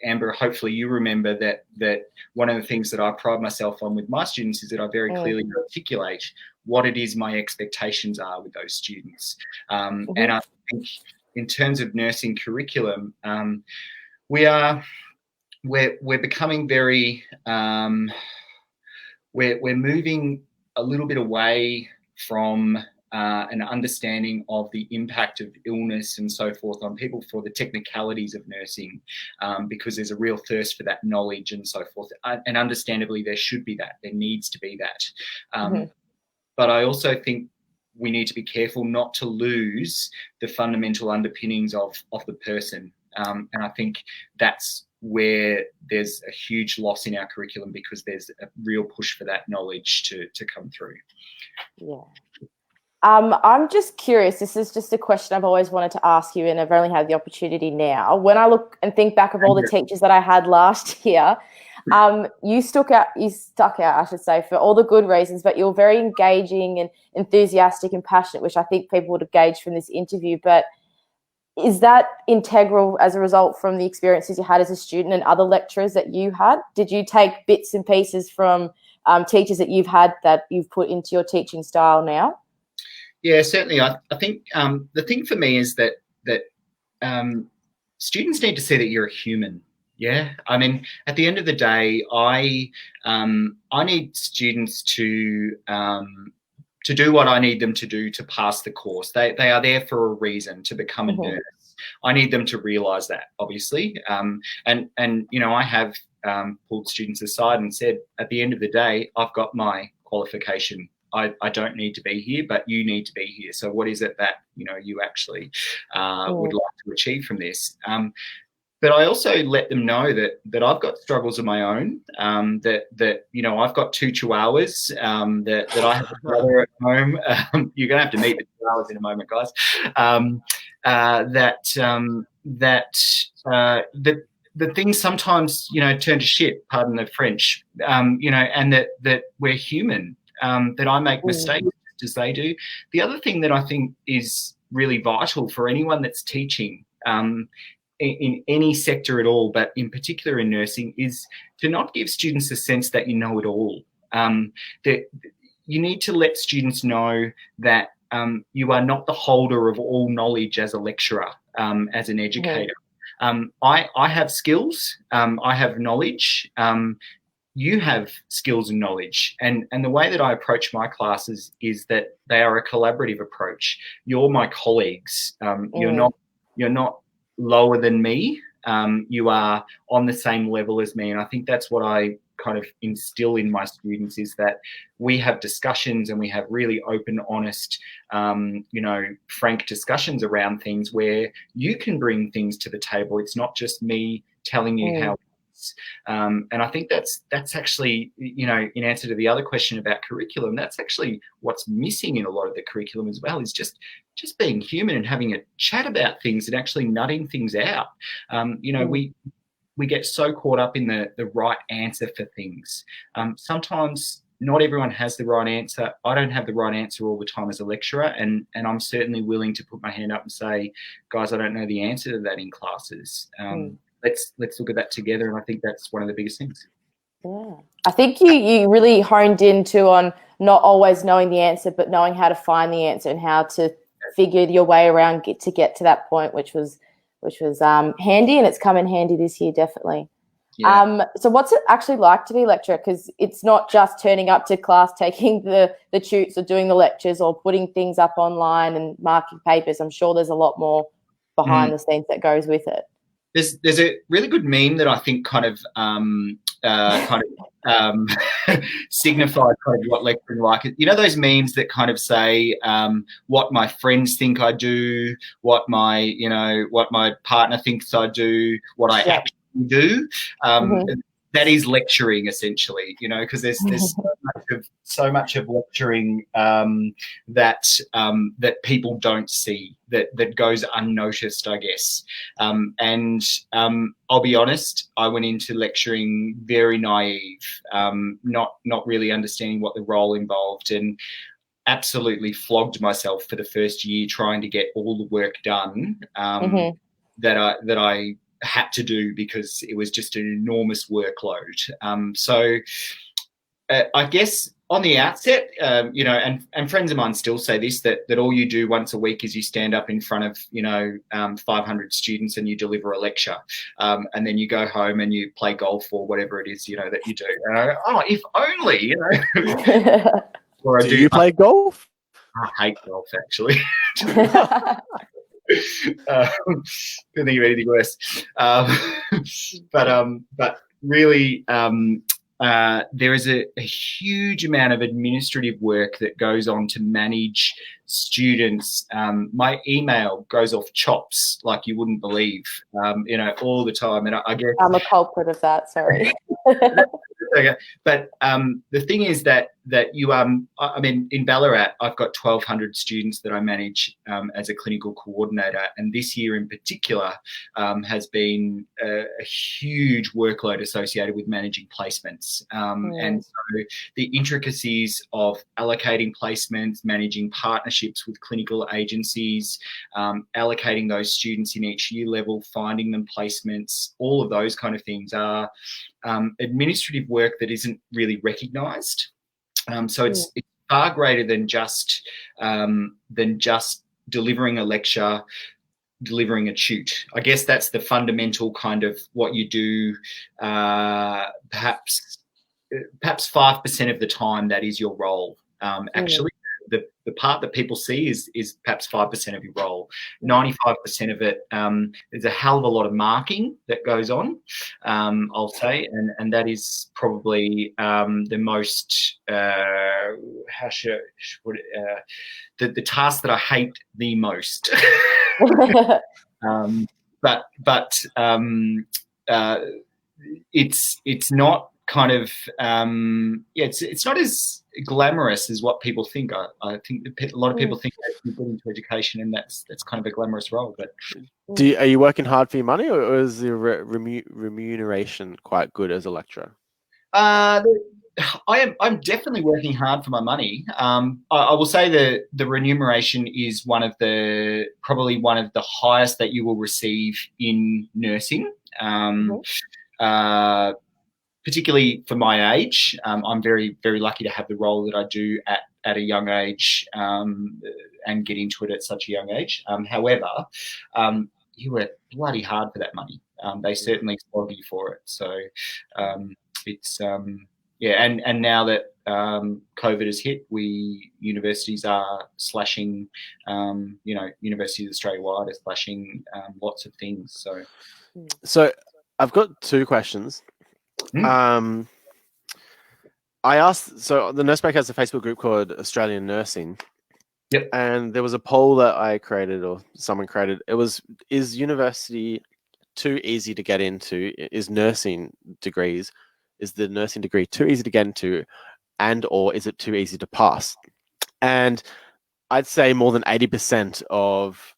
S3: Amber, hopefully you remember that one of the things that I pride myself on with my students is that I very clearly articulate what it is my expectations are with those students. And I think in terms of nursing curriculum, we're becoming very we're moving a little bit away from an understanding of the impact of illness and so forth on people for the technicalities of nursing, because there's a real thirst for that knowledge and so forth. And understandably, there should be that. There needs to be that. But I also think we need to be careful not to lose the fundamental underpinnings of the person. And I think that's where there's a huge loss in our curriculum, because there's a real push for that knowledge to come through.
S2: Yeah. I'm just curious. This is just a question I've always wanted to ask you, and I've only had the opportunity now. When I look and think back of all the teachers that I had last year, you stuck out, I should say, for all the good reasons, but you're very engaging and enthusiastic and passionate, which I think people would have gauged from this interview. But is that integral as a result from the experiences you had as a student and other lecturers that you had? Did you take bits and pieces from teachers that you've had that you've put into your teaching style now?
S3: Yeah, certainly. I think the thing for me is that students need to see that you're a human. Yeah, I mean, at the end of the day, I need students to do what I need them to do to pass the course. They are there for a reason, to become a nurse. I need them to realise that, obviously. And I have pulled students aside and said, at the end of the day, I've got my qualification. I don't need to be here, but you need to be here. So what is it that you actually would like to achieve from this? But I also let them know that I've got struggles of my own. That I've got 2 chihuahuas. That I have a brother at home. You're gonna have to meet the chihuahuas in a moment, guys. The things sometimes turn to shit. Pardon the French. And that we're human. that I make mistakes just as they do. The other thing that I think is really vital for anyone that's teaching in any sector at all, but in particular in nursing, is to not give students a sense that you know it all. That you need to let students know that you are not the holder of all knowledge as a lecturer, as an educator. I have skills, I have knowledge, you have skills and knowledge. And the way that I approach my classes is that they are a collaborative approach. You're my colleagues. You're not lower than me. You are on the same level as me. And I think that's what I kind of instill in my students, is that we have discussions and we have really open, honest, frank discussions around things where you can bring things to the table. It's not just me telling you how it is. And I think that's actually, in answer to the other question about curriculum, that's actually what's missing in a lot of the curriculum as well, is just being human and having a chat about things and actually nutting things out. We get so caught up in the right answer for things. Sometimes not everyone has the right answer. I don't have the right answer all the time as a lecturer, and I'm certainly willing to put my hand up and say, guys, I don't know the answer to that in classes. Let's look at that together, and I think that's one of the biggest things.
S2: Yeah, I think you really honed into on not always knowing the answer, but knowing how to find the answer and how to figure your way around to get to that point, which was handy, and it's come in handy this year, definitely. Yeah. So what's it actually like to be a lecturer? Because it's not just turning up to class, taking the tutes or doing the lectures or putting things up online and marking papers. I'm sure there's a lot more behind the scenes that goes with it.
S3: There's a really good meme that I think kind of signifies kind of what lecturing like. You know those memes that kind of say what my friends think I do, what my partner thinks I do, what I actually do. That is lecturing, essentially, because there's so much of lecturing that people don't see, that goes unnoticed, I guess. And I'll be honest, I went into lecturing very naive, not really understanding what the role involved, and absolutely flogged myself for the first year trying to get all the work done that I had to do, because it was just an enormous workload. So I guess on the outset, and friends of mine still say this, that all you do once a week is you stand up in front of 500 students and you deliver a lecture, and then you go home and you play golf or whatever it is that you do. If only Or
S1: do you play golf?
S3: I hate golf, actually. Couldn't think of anything worse. But really, there is a huge amount of administrative work that goes on to manage students. My email goes off chops like you wouldn't believe, all the time. And I guess
S2: I'm a culprit of that. Sorry.
S3: Okay. But the thing is that you in Ballarat, I've got 1,200 students that I manage as a clinical coordinator, and this year in particular has been a huge workload associated with managing placements. And so the intricacies of allocating placements, managing partnerships with clinical agencies, allocating those students in each year level, finding them placements, all of those kind of things are administrative work that isn't really recognised. So it's far greater than just delivering a lecture, delivering a tute. I guess that's the fundamental kind of what you do. Perhaps 5% of the time that is your role. Actually, the part that people see is perhaps 5% of your role. 95% of it, there's a hell of a lot of marking that goes on, I'll say, and that is probably the most the task that I hate the most. It's not kind of it's not as glamorous as what people think. I think a lot of people think that you get into education and that's kind of a glamorous role. But
S1: are you working hard for your money, or is the remuneration quite good as a lecturer?
S3: I'm definitely working hard for my money. I will say the remuneration is probably one of the highest that you will receive in nursing. Particularly for my age, I'm very, very lucky to have the role that I do at a young age, and get into it at such a young age. However, you work bloody hard for that money. They certainly flog you for it. So it's and now that COVID has hit, universities are slashing. Universities Australia-wide are slashing lots of things.
S1: So I've got two questions. I asked, so the Nursepack has a Facebook group called Australian Nursing.
S3: Yep.
S1: And there was a poll that I created, or someone created. It was, is university too easy to get into? Is the nursing degree too easy to get into, or is it too easy to pass? And I'd say more than 80% of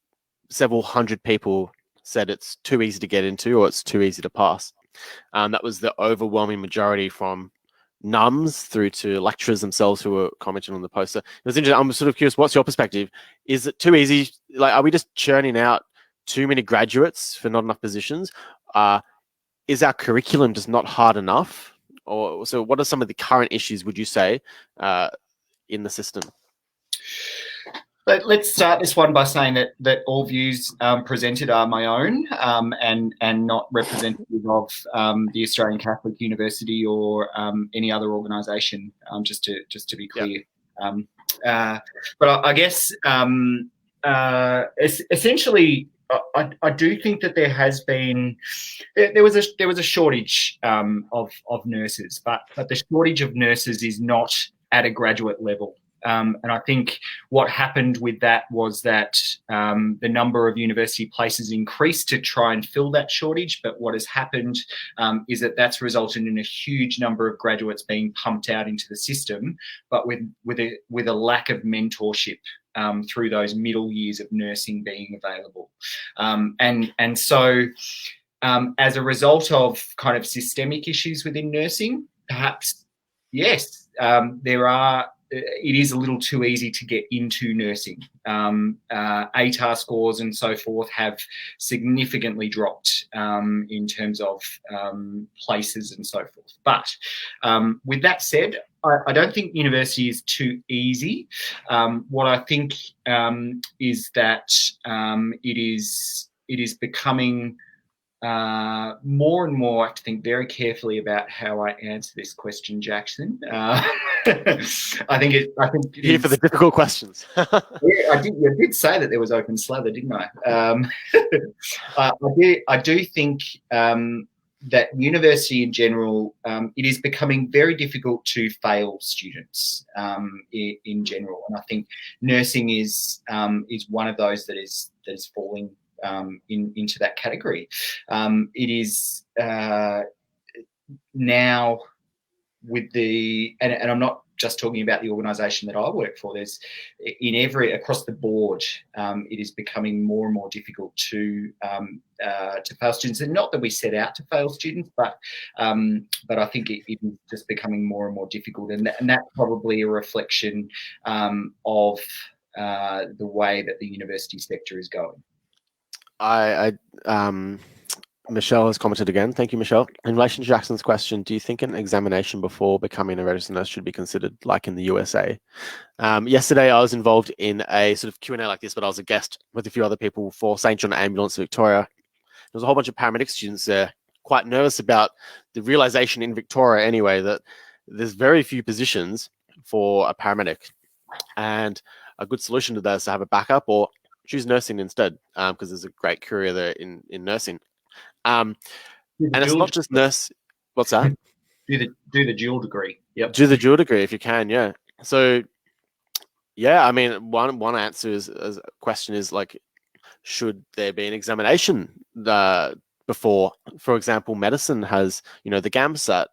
S1: several hundred people said it's too easy to get into, or it's too easy to pass. That was the overwhelming majority, from NUMs through to lecturers themselves who were commenting on the poster. It was interesting. I'm sort of curious, what's your perspective? Is it too easy? Like, are we just churning out too many graduates for not enough positions? Is our curriculum just not hard enough? Or so what are some of the current issues, would you say, in the system?
S3: Let's start this one by saying that all views presented are my own, and not representative of the Australian Catholic University or any other organisation. Just to be clear. Yep. But I guess essentially, I do think that there was a shortage of nurses, but the shortage of nurses is not at a graduate level. And I think what happened with that was that the number of university places increased to try and fill that shortage. But what has happened is that's resulted in a huge number of graduates being pumped out into the system, but with a lack of mentorship through those middle years of nursing being available. And so as a result of kind of systemic issues within nursing, perhaps, yes, it is a little too easy to get into nursing. ATAR scores and so forth have significantly dropped in terms of places and so forth. But with that said, I don't think university is too easy. What I think is that it is becoming more and more. I have to think very carefully about how I answer this question, Jackson. I think
S1: here for the difficult questions.
S3: Yeah, I did say that there was open slather, didn't I? I do think that university in general, it is becoming very difficult to fail students in general, and I think nursing is one of those that is falling into that category. It is now with and I'm not just talking about the organisation that I work for. There's across the board, it is becoming more and more difficult to fail students, and not that we set out to fail students, but I think it is just becoming more and more difficult, and that's probably a reflection of the way that the university sector is going.
S1: Michelle has commented again. Thank you, Michelle. In relation to Jackson's question, do you think an examination before becoming a registered nurse should be considered like in the USA? Yesterday, I was involved in a sort of Q&A like this, but I was a guest with a few other people for St. John Ambulance Victoria. There was a whole bunch of paramedic students there, quite nervous about the realization in Victoria anyway, that there's very few positions for a paramedic. And a good solution to that is to have a backup or choose nursing instead, because there's a great career there in nursing. And it's not just nurse. What's that?
S3: Do the dual degree. Yep.
S1: Do the dual degree if you can. Yeah. So, yeah, I mean, one answer is a question is like, should there be an examination before? For example, medicine has the GAMSAT.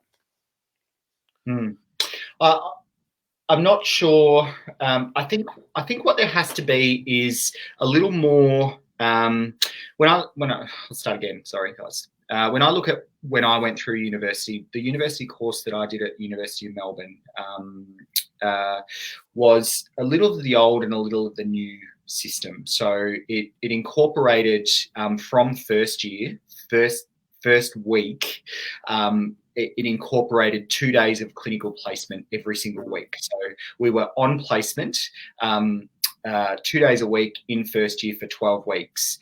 S3: I'm not sure. I think what there has to be is a little more. I'll start again. Sorry, guys. when I look at when I went through university, the university course that I did at University of Melbourne was a little of the old and a little of the new system. So it incorporated from first year, first week, it incorporated 2 days of clinical placement every single week. So we were on placement 2 days a week in first year for 12 weeks.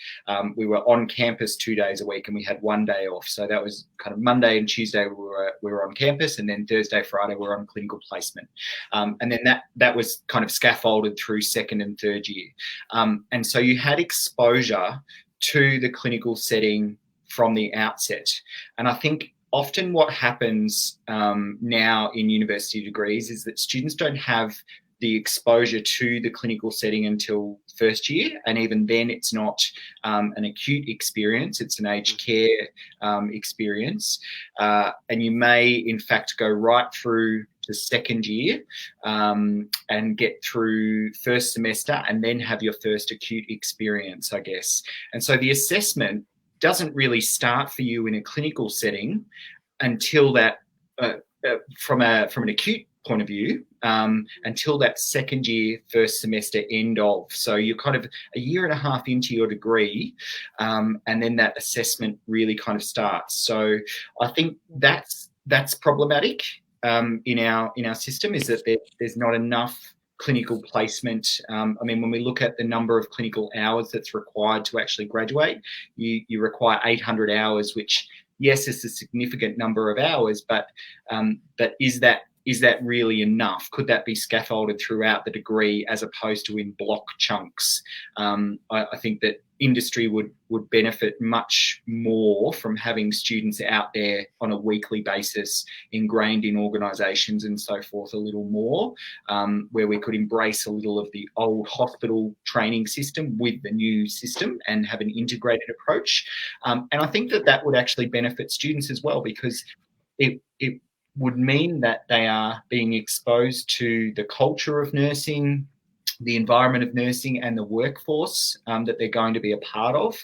S3: We were on campus 2 days a week, and we had 1 day off. So that was kind of Monday and Tuesday we were on campus, and then Thursday, Friday we were on clinical placement. And then that was kind of scaffolded through second and third year. And so you had exposure to the clinical setting from the outset. And I think often what happens now in university degrees is that students don't have the exposure to the clinical setting until first year, and even then it's not an acute experience, it's an aged care experience. And you may in fact go right through to second year and get through first semester and then have your first acute experience, I guess. And so the assessment doesn't really start for you in a clinical setting until that, from an acute point of view, until that second year, first semester end of. So you're kind of a year and a half into your degree, and then that assessment really kind of starts. So I think that's problematic in our system, is that there's not enough clinical placement. I mean, when we look at the number of clinical hours that's required to actually graduate, you require 800 hours, which, yes, it's a significant number of hours, but is that really enough? Could that be scaffolded throughout the degree as opposed to in block chunks? I think that industry would benefit much more from having students out there on a weekly basis, ingrained in organisations and so forth a little more, where we could embrace a little of the old hospital training system with the new system and have an integrated approach. And I think that would actually benefit students as well, because it would mean that they are being exposed to the culture of nursing, the environment of nursing, and the workforce that they're going to be a part of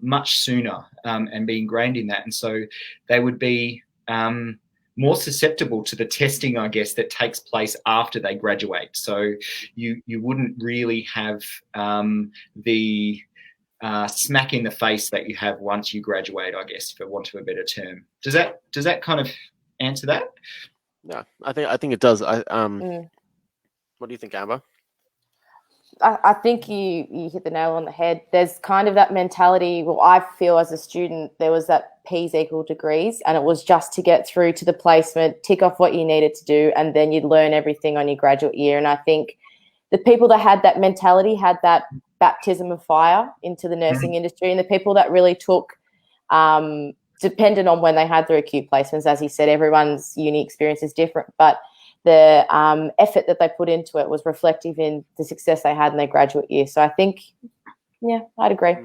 S3: much sooner, and be ingrained in that. And so they would be more susceptible to the testing, I guess, that takes place after they graduate. So you wouldn't really have the smack in the face that you have once you graduate, I guess, for want of a better term. Does that kind of answer that?
S1: Yeah, I think it does. What do you think, Amber?
S2: I think you hit the nail on the head. There's kind of that mentality. Well, I feel as a student, there was that P's equal degrees, and it was just to get through to the placement, tick off what you needed to do, and then you'd learn everything on your graduate year. And I think the people that had that mentality had that baptism of fire into the nursing industry, and the people that really took, dependent on when they had their acute placements, as he said, everyone's uni experience is different, but the effort that they put into it was reflective in the success they had in their graduate year. So I think, yeah, I'd agree.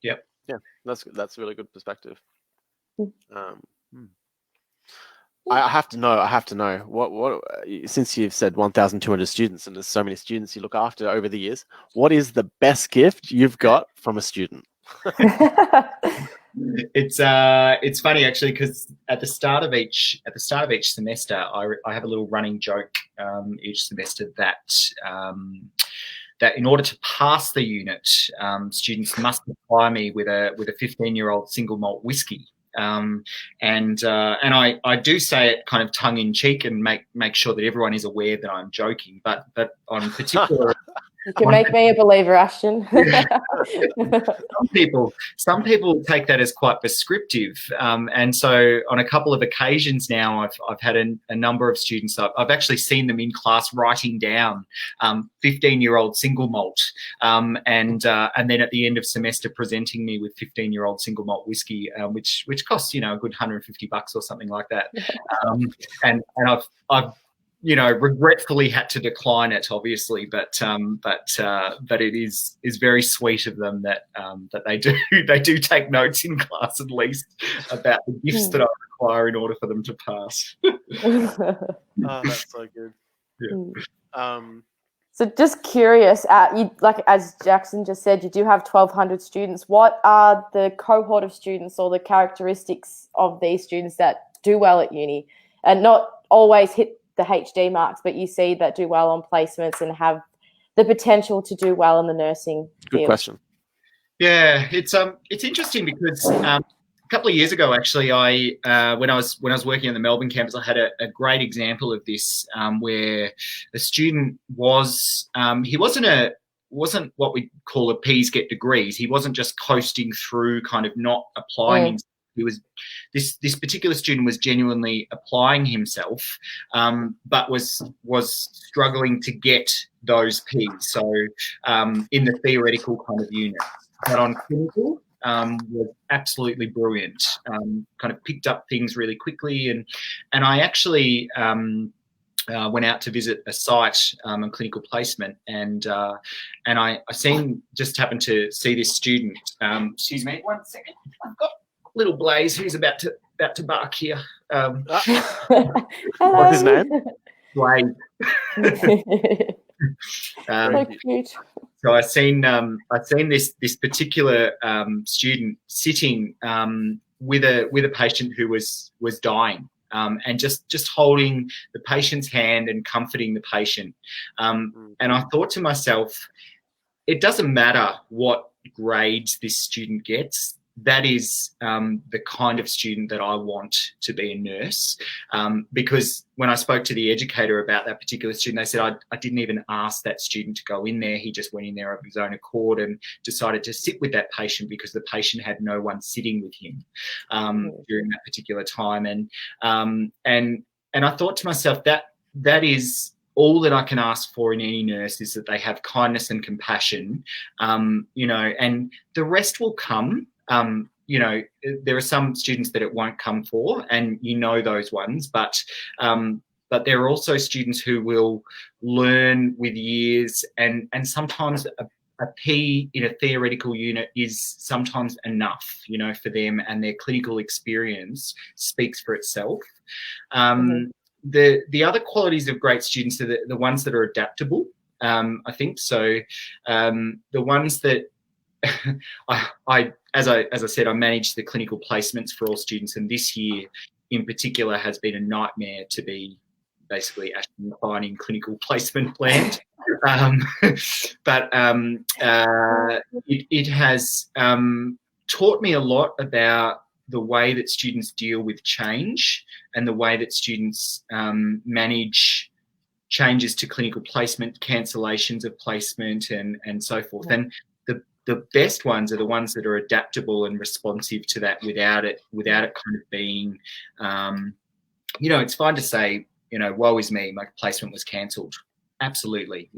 S3: Yep.
S1: Yeah, that's a really good perspective. I have to know what since you've said 1,200 students and there's so many students you look after over the years, what is the best gift you've got from a student?
S3: It's funny actually, because at the start of each semester, I have a little running joke each semester that in order to pass the unit, students must supply me with a 15-year-old single malt whiskey. And I do say it kind of tongue in cheek and make sure that everyone is aware that I'm joking, but on particular.
S2: You can make me a believer, Ashton.
S3: Some people take that as quite prescriptive, and so on a couple of occasions now, I've had a number of students. I've actually seen them in class writing down 15-year-old single malt, and then at the end of semester presenting me with 15-year-old single malt whiskey, which costs a good $150 or something like that, and I've regretfully had to decline it, obviously, but it is very sweet of them that they do take notes in class at least about the gifts that I require in order for them to pass.
S1: Oh, that's so good.
S3: Yeah.
S2: So just curious, like as Jackson just said, you do have 1,200 students. What are the cohort of students or the characteristics of these students that do well at uni and not always hit the HD marks, but you see that do well on placements and have the potential to do well in the nursing field?
S1: Good question.
S3: Yeah, it's interesting because a couple of years ago, actually, when I was working on the Melbourne campus, I had a great example of this where a student was he wasn't what we call a P's get degrees. He wasn't just coasting through, kind of not applying. He was this particular student was genuinely applying himself, but was struggling to get those P's. So in the theoretical kind of unit, but on clinical was absolutely brilliant. Kind of picked up things really quickly, and I actually went out to visit a site on clinical placement, and I just happened to see this student. Excuse me, 1 second. I've got little Blaze who's about to bark here.
S1: What's his name?
S3: Blaze.
S2: So cute.
S3: So I seen this particular student sitting with a patient who was dying, and just holding the patient's hand and comforting the patient. And I thought to myself, it doesn't matter what grades this student gets. That is the kind of student that I want to be a nurse, because when I spoke to the educator about that particular student, they said I didn't even ask that student to go in there. He just went in there of his own accord and decided to sit with that patient because the patient had no one sitting with him during that particular time. And I thought to myself, that is all that I can ask for in any nurse, is that they have kindness and compassion, and the rest will come. There are some students that it won't come for, and those ones, but there are also students who will learn with years, and sometimes a P in a theoretical unit is sometimes enough, for them, and their clinical experience speaks for itself. The other qualities of great students are the ones that are adaptable, I think. So the ones that as I said, I manage the clinical placements for all students, and this year in particular has been a nightmare to be basically Ashton Kline in clinical placement land. But it has taught me a lot about the way that students deal with change and the way that students manage changes to clinical placement, cancellations of placement, and so forth. And the best ones are the ones that are adaptable and responsive to that without it kind of being, it's fine to say, woe is me, my placement was cancelled. Absolutely,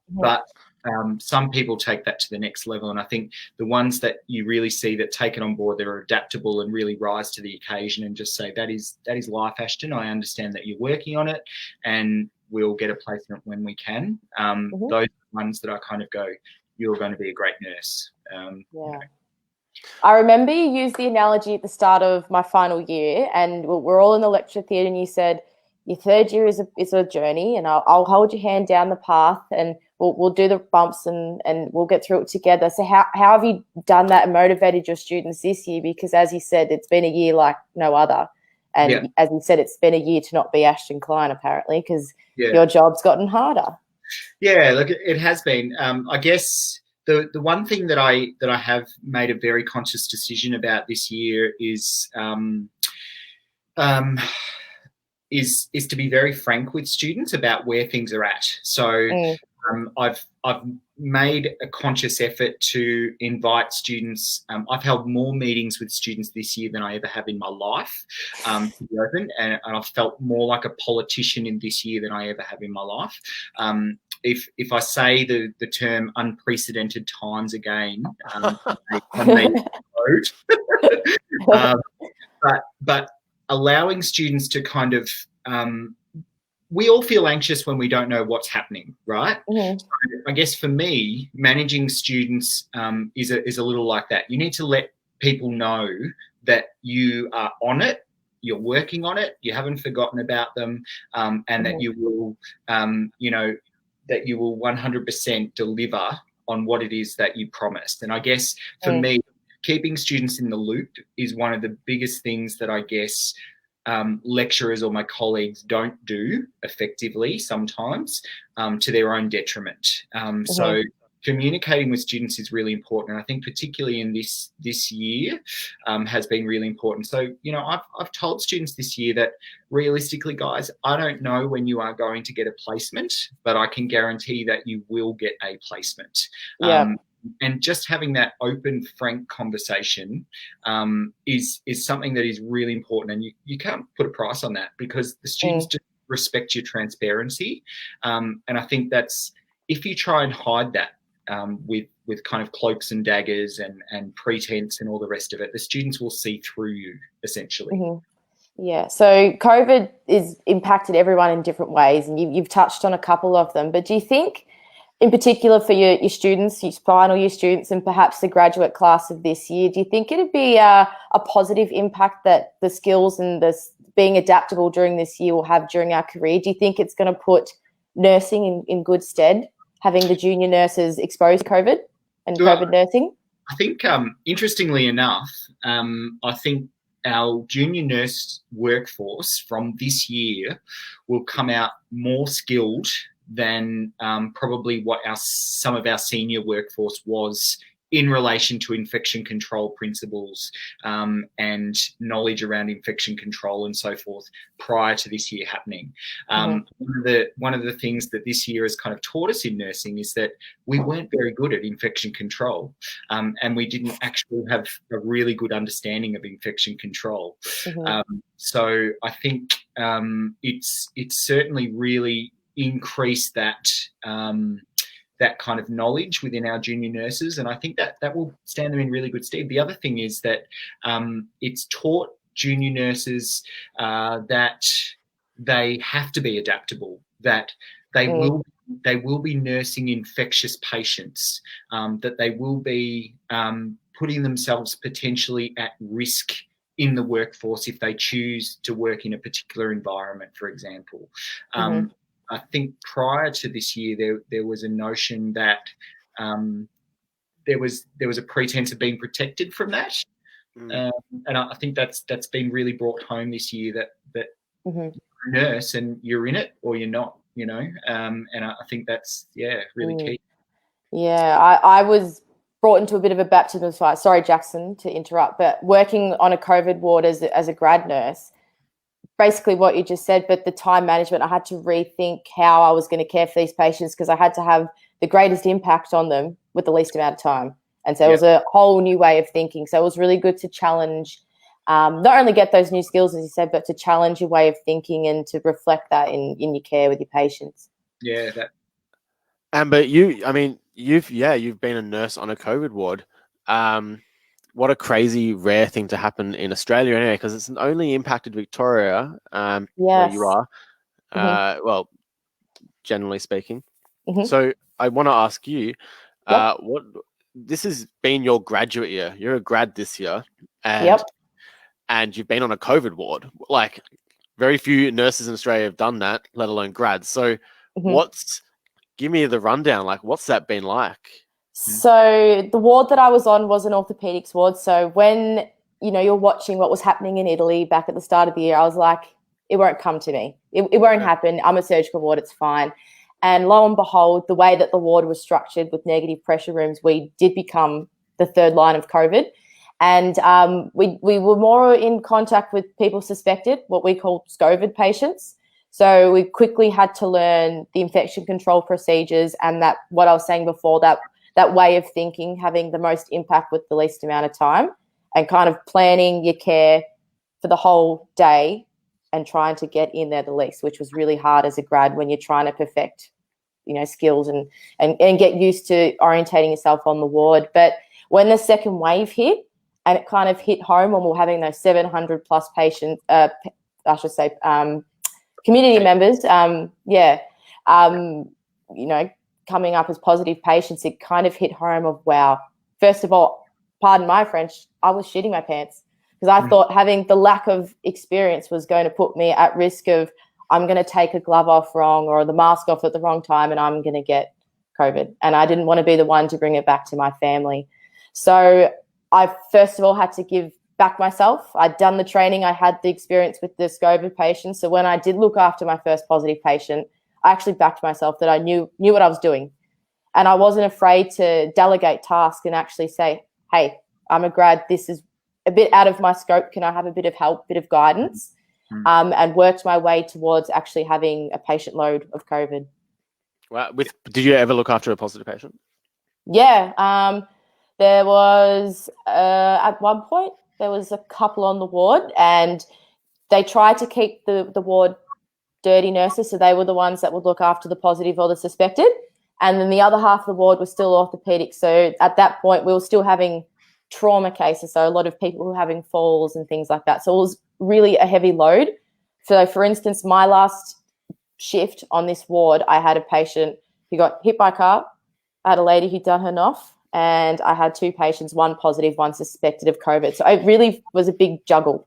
S3: but some people take that to the next level. And I think the ones that you really see that take it on board, that are adaptable and really rise to the occasion and just say, that is life, Ashton. I understand that you're working on it, and we'll get a placement when we can. Those are the ones that I kind of go, you're going to be a great nurse.
S2: I remember you used the analogy at the start of my final year, and we're all in the lecture theatre, and you said your third year is a journey, and I'll hold your hand down the path, and we'll do the bumps, and we'll get through it together. So how have you done that and motivated your students this year? Because as you said, it's been a year like no other. And as you said, it's been a year to not be Ashton Kline, apparently, because your job's gotten harder.
S3: Yeah, look, it has been. I guess the one thing that I have made a very conscious decision about this year is to be very frank with students about where things are at. So I've made a conscious effort to invite students. I've held more meetings with students this year than I ever have in my life, to be open, and I've felt more like a politician in this year than I ever have in my life. If I say the term unprecedented times again, I may quote. But allowing students to kind of, we all feel anxious when we don't know what's happening, right? So I guess for me, managing students is a little like that. You need to let people know that you are on it, you're working on it, you haven't forgotten about them, and that you will, that you will 100% deliver on what it is that you promised. And I guess for me, keeping students in the loop is one of the biggest things that I guess lecturers or my colleagues don't do effectively sometimes, to their own detriment. So communicating with students is really important, and I think particularly in this year has been really important. So, you know, I've told students this year that realistically, guys, I don't know when you are going to get a placement, but I can guarantee that you will get a placement. And just having that open, frank conversation is something that is really important, and you can't put a price on that, because the students just respect your transparency. And I think that's, if you try and hide that with kind of cloaks and daggers and pretense and all the rest of it, the students will see through you, essentially.
S2: Yeah, so COVID is impacted everyone in different ways, and you've touched on a couple of them, but do you think, in particular for your students, your final year students, and perhaps the graduate class of this year, do you think it'd be a positive impact that the skills and this being adaptable during this year will have during our career? Do you think it's going to put nursing in good stead, having the junior nurses exposed to COVID and COVID nursing?
S3: I think, interestingly enough, I think our junior nurse workforce from this year will come out more skilled than probably what some of our senior workforce was in relation to infection control principles and knowledge around infection control and so forth prior to this year happening. One of the things that this year has kind of taught us in nursing is that we weren't very good at infection control, and we didn't actually have a really good understanding of infection control. So I think it's certainly really increase that that kind of knowledge within our junior nurses, and I think that will stand them in really good stead. The other thing is that it's taught junior nurses that they have to be adaptable, that they will be nursing infectious patients, that they will be putting themselves potentially at risk in the workforce if they choose to work in a particular environment, for example. I think prior to this year, there was a notion that there was a pretense of being protected from that, and I think that's been really brought home this year, that you're a nurse and you're in it or you're not, you know, and I think that's really key.
S2: Yeah, I was brought into a bit of a baptism of fire. Sorry, Jackson, to interrupt, but working on a COVID ward as a grad nurse. Basically what you just said, but the time management, I had to rethink how I was going to care for these patients, because I had to have the greatest impact on them with the least amount of time. And so it was a whole new way of thinking. So it was really good to challenge, not only get those new skills, as you said, but to challenge your way of thinking and to reflect that in your care with your patients.
S1: Yeah. Amber, you've been a nurse on a COVID ward. What a crazy rare thing to happen in Australia anyway, because it's only impacted Victoria, where you are, well, generally speaking. So I want to ask you, this has been your graduate year. You're a grad this year, and you've been on a COVID ward. Like, very few nurses in Australia have done that, let alone grads. So give me the rundown. Like, what's that been like?
S2: So the ward that I was on was an orthopedics ward. So when, you're watching what was happening in Italy back at the start of the year, I was like, it won't come to me. It won't happen. I'm a surgical ward. It's fine. And lo and behold, the way that the ward was structured with negative pressure rooms, we did become the third line of COVID. And we were more in contact with people suspected, what we call SCOVID patients. So we quickly had to learn the infection control procedures and that, what I was saying before, that way of thinking, having the most impact with the least amount of time, and kind of planning your care for the whole day and trying to get in there the least, which was really hard as a grad when you're trying to perfect, skills and get used to orientating yourself on the ward. But when the second wave hit, and it kind of hit home when we were having those 700 plus patients, community members, coming up as positive patients, it kind of hit home of, wow, first of all, pardon my French, I was shitting my pants, because I thought having the lack of experience was going to put me at risk of I'm going to take a glove off wrong or the mask off at the wrong time and I'm going to get COVID. And I didn't want to be the one to bring it back to my family. So I first of all had to give back myself. I'd done the training. I had the experience with this COVID patient. So when I did look after my first positive patient, I actually backed myself that I knew what I was doing. And I wasn't afraid to delegate tasks and actually say, hey, I'm a grad. This is a bit out of my scope. Can I have a bit of help, bit of guidance? And worked my way towards actually having a patient load of COVID.
S1: Wow. Did you ever look after a positive patient?
S2: Yeah. There was, at one point, there was a couple on the ward and they tried to keep the ward dirty nurses. So they were the ones that would look after the positive or the suspected. And then the other half of the ward was still orthopedic. So at that point, we were still having trauma cases. So a lot of people were having falls and things like that. So it was really a heavy load. So for instance, my last shift on this ward, I had a patient who got hit by a car. I had a lady who'd done her NOF, and I had 2 patients, one positive, one suspected of COVID. So it really was a big juggle.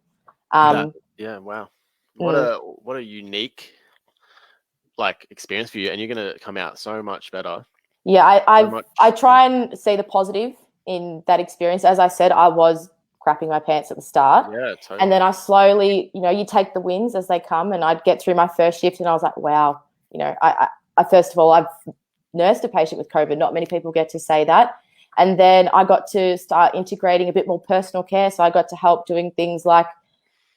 S1: Wow. What a unique experience for you, and you're going to come out so much better.
S2: Yeah, I try and see the positive in that experience. As I said, I was crapping my pants at the start.
S1: Yeah, totally.
S2: And then I slowly, you take the wins as they come, and I'd get through my first shift and I was like, wow, I first of all, I've nursed a patient with COVID. Not many people get to say that. And then I got to start integrating a bit more personal care. So I got to help doing things like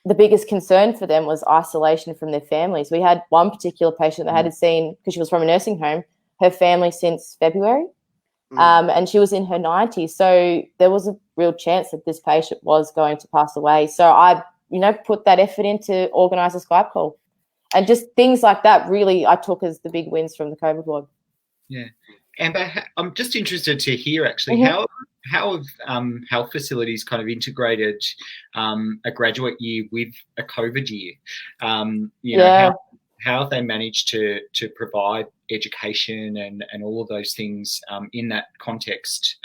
S2: the biggest concern for them was isolation from their families. We had one particular patient that hadn't seen, because she was from a nursing home, her family since February. And she was in her 90s. So there was a real chance that this patient was going to pass away. So I, put that effort in to organise a Skype call. And just things like that really I took as the big wins from the COVID ward.
S3: Yeah. Amber, I'm just interested to hear actually how have health facilities kind of integrated a graduate year with a COVID year? How have they managed to provide education and all of those things in that context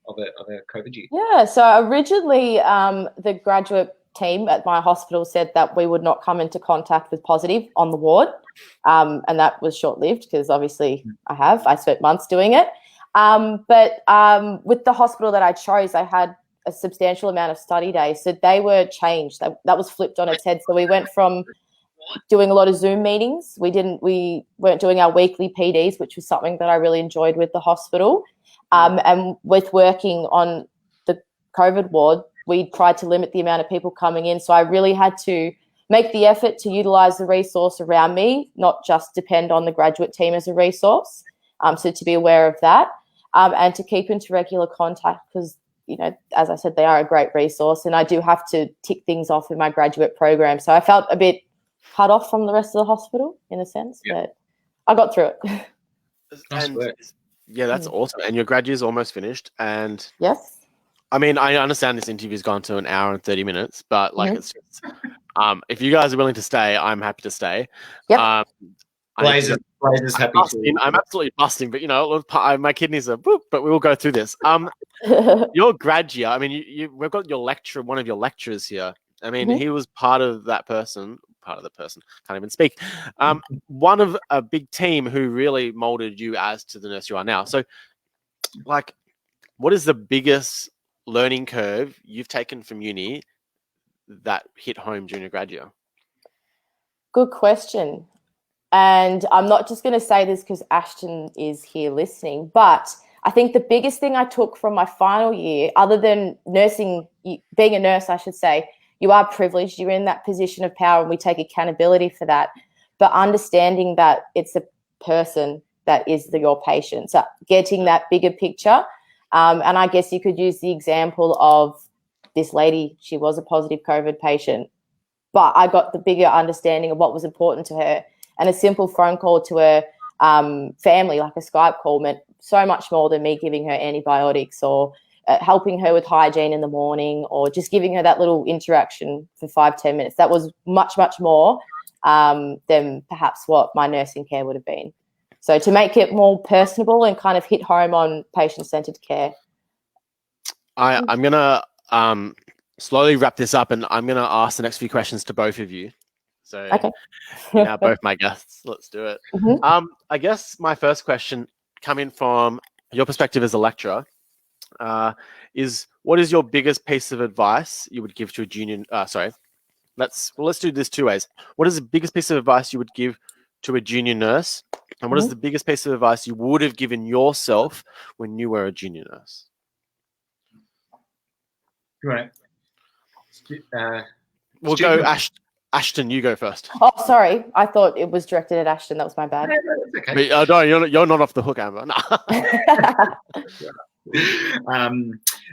S3: of a COVID year?
S2: Yeah, so originally the graduate team at my hospital said that we would not come into contact with positive on the ward, and that was short-lived because obviously I spent months doing it. But with the hospital that I chose, I had a substantial amount of study days, so they were changed. That was flipped on its head. So we went from doing a lot of Zoom meetings. We weren't doing our weekly PDs, which was something that I really enjoyed with the hospital. And with working on the COVID ward, we tried to limit the amount of people coming in. So I really had to make the effort to utilise the resource around me, not just depend on the graduate team as a resource. So to be aware of that and to keep into regular contact because, as I said, they are a great resource and I do have to tick things off in my graduate program. So I felt a bit cut off from the rest of the hospital in a sense, but I got through it.
S1: Yeah, that's awesome. And your grad year's almost finished. And
S2: yes,
S1: I mean, I understand this interview's gone to an hour and 30 minutes, but it's just, if you guys are willing to stay, I'm happy to stay.
S2: Yep.
S3: Blazer's happy to.
S1: I'm absolutely busting, but my kidneys are boop, but we will go through this. Your grad year, I mean, we've got your lecturer, one of your lecturers here. I mean, he was part of the person, can't even speak. One of a big team who really molded you as to the nurse you are now. So, what is the biggest learning curve you've taken from uni that hit home during your grad year?
S2: Good question. And I'm not just going to say this because Ashton is here listening, but I think the biggest thing I took from my final year, other than nursing, being a nurse, I should say, you are privileged. You're in that position of power and we take accountability for that. But understanding that it's a person that is your patient. So getting that bigger picture. And I guess you could use the example of this lady. She was a positive COVID patient, but I got the bigger understanding of what was important to her. And a simple phone call to her family, like a Skype call, meant so much more than me giving her antibiotics or helping her with hygiene in the morning or just giving her that little interaction for 5-10 minutes. That was much, much more than perhaps what my nursing care would have been. So to make it more personable and kind of hit home on patient-centered care.
S1: I'm going to slowly wrap this up and I'm going to ask the next few questions to both of you. So
S2: Okay.
S1: you're now both my guests. Let's do it.
S2: Mhm.
S1: I guess my first question, coming from your perspective as a lecturer, is what is your biggest piece of advice you would give to a junior? Let's do this two ways. What is the biggest piece of advice you would give to a junior nurse, and what is the biggest piece of advice you would have given yourself when you were a junior nurse?
S3: Right.
S1: We'll go Ashton. You go first.
S2: Oh, sorry. I thought it was directed at Ashton. That was my bad.
S3: Okay.
S1: But, no, you're not off the hook, Amber. No.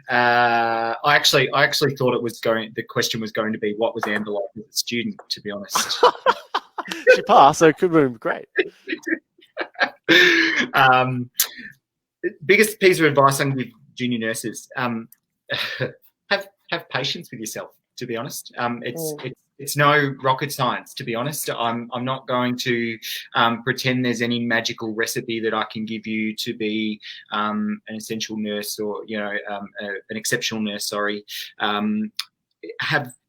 S3: I actually thought the question was going to be what was Amber like as a student, to be honest.
S1: She passed, so it could have been great.
S3: Biggest piece of advice I can give junior nurses: have patience with yourself. To be honest, it's no rocket science. To be honest, I'm not going to pretend there's any magical recipe that I can give you to be an essential nurse or an exceptional nurse. Sorry,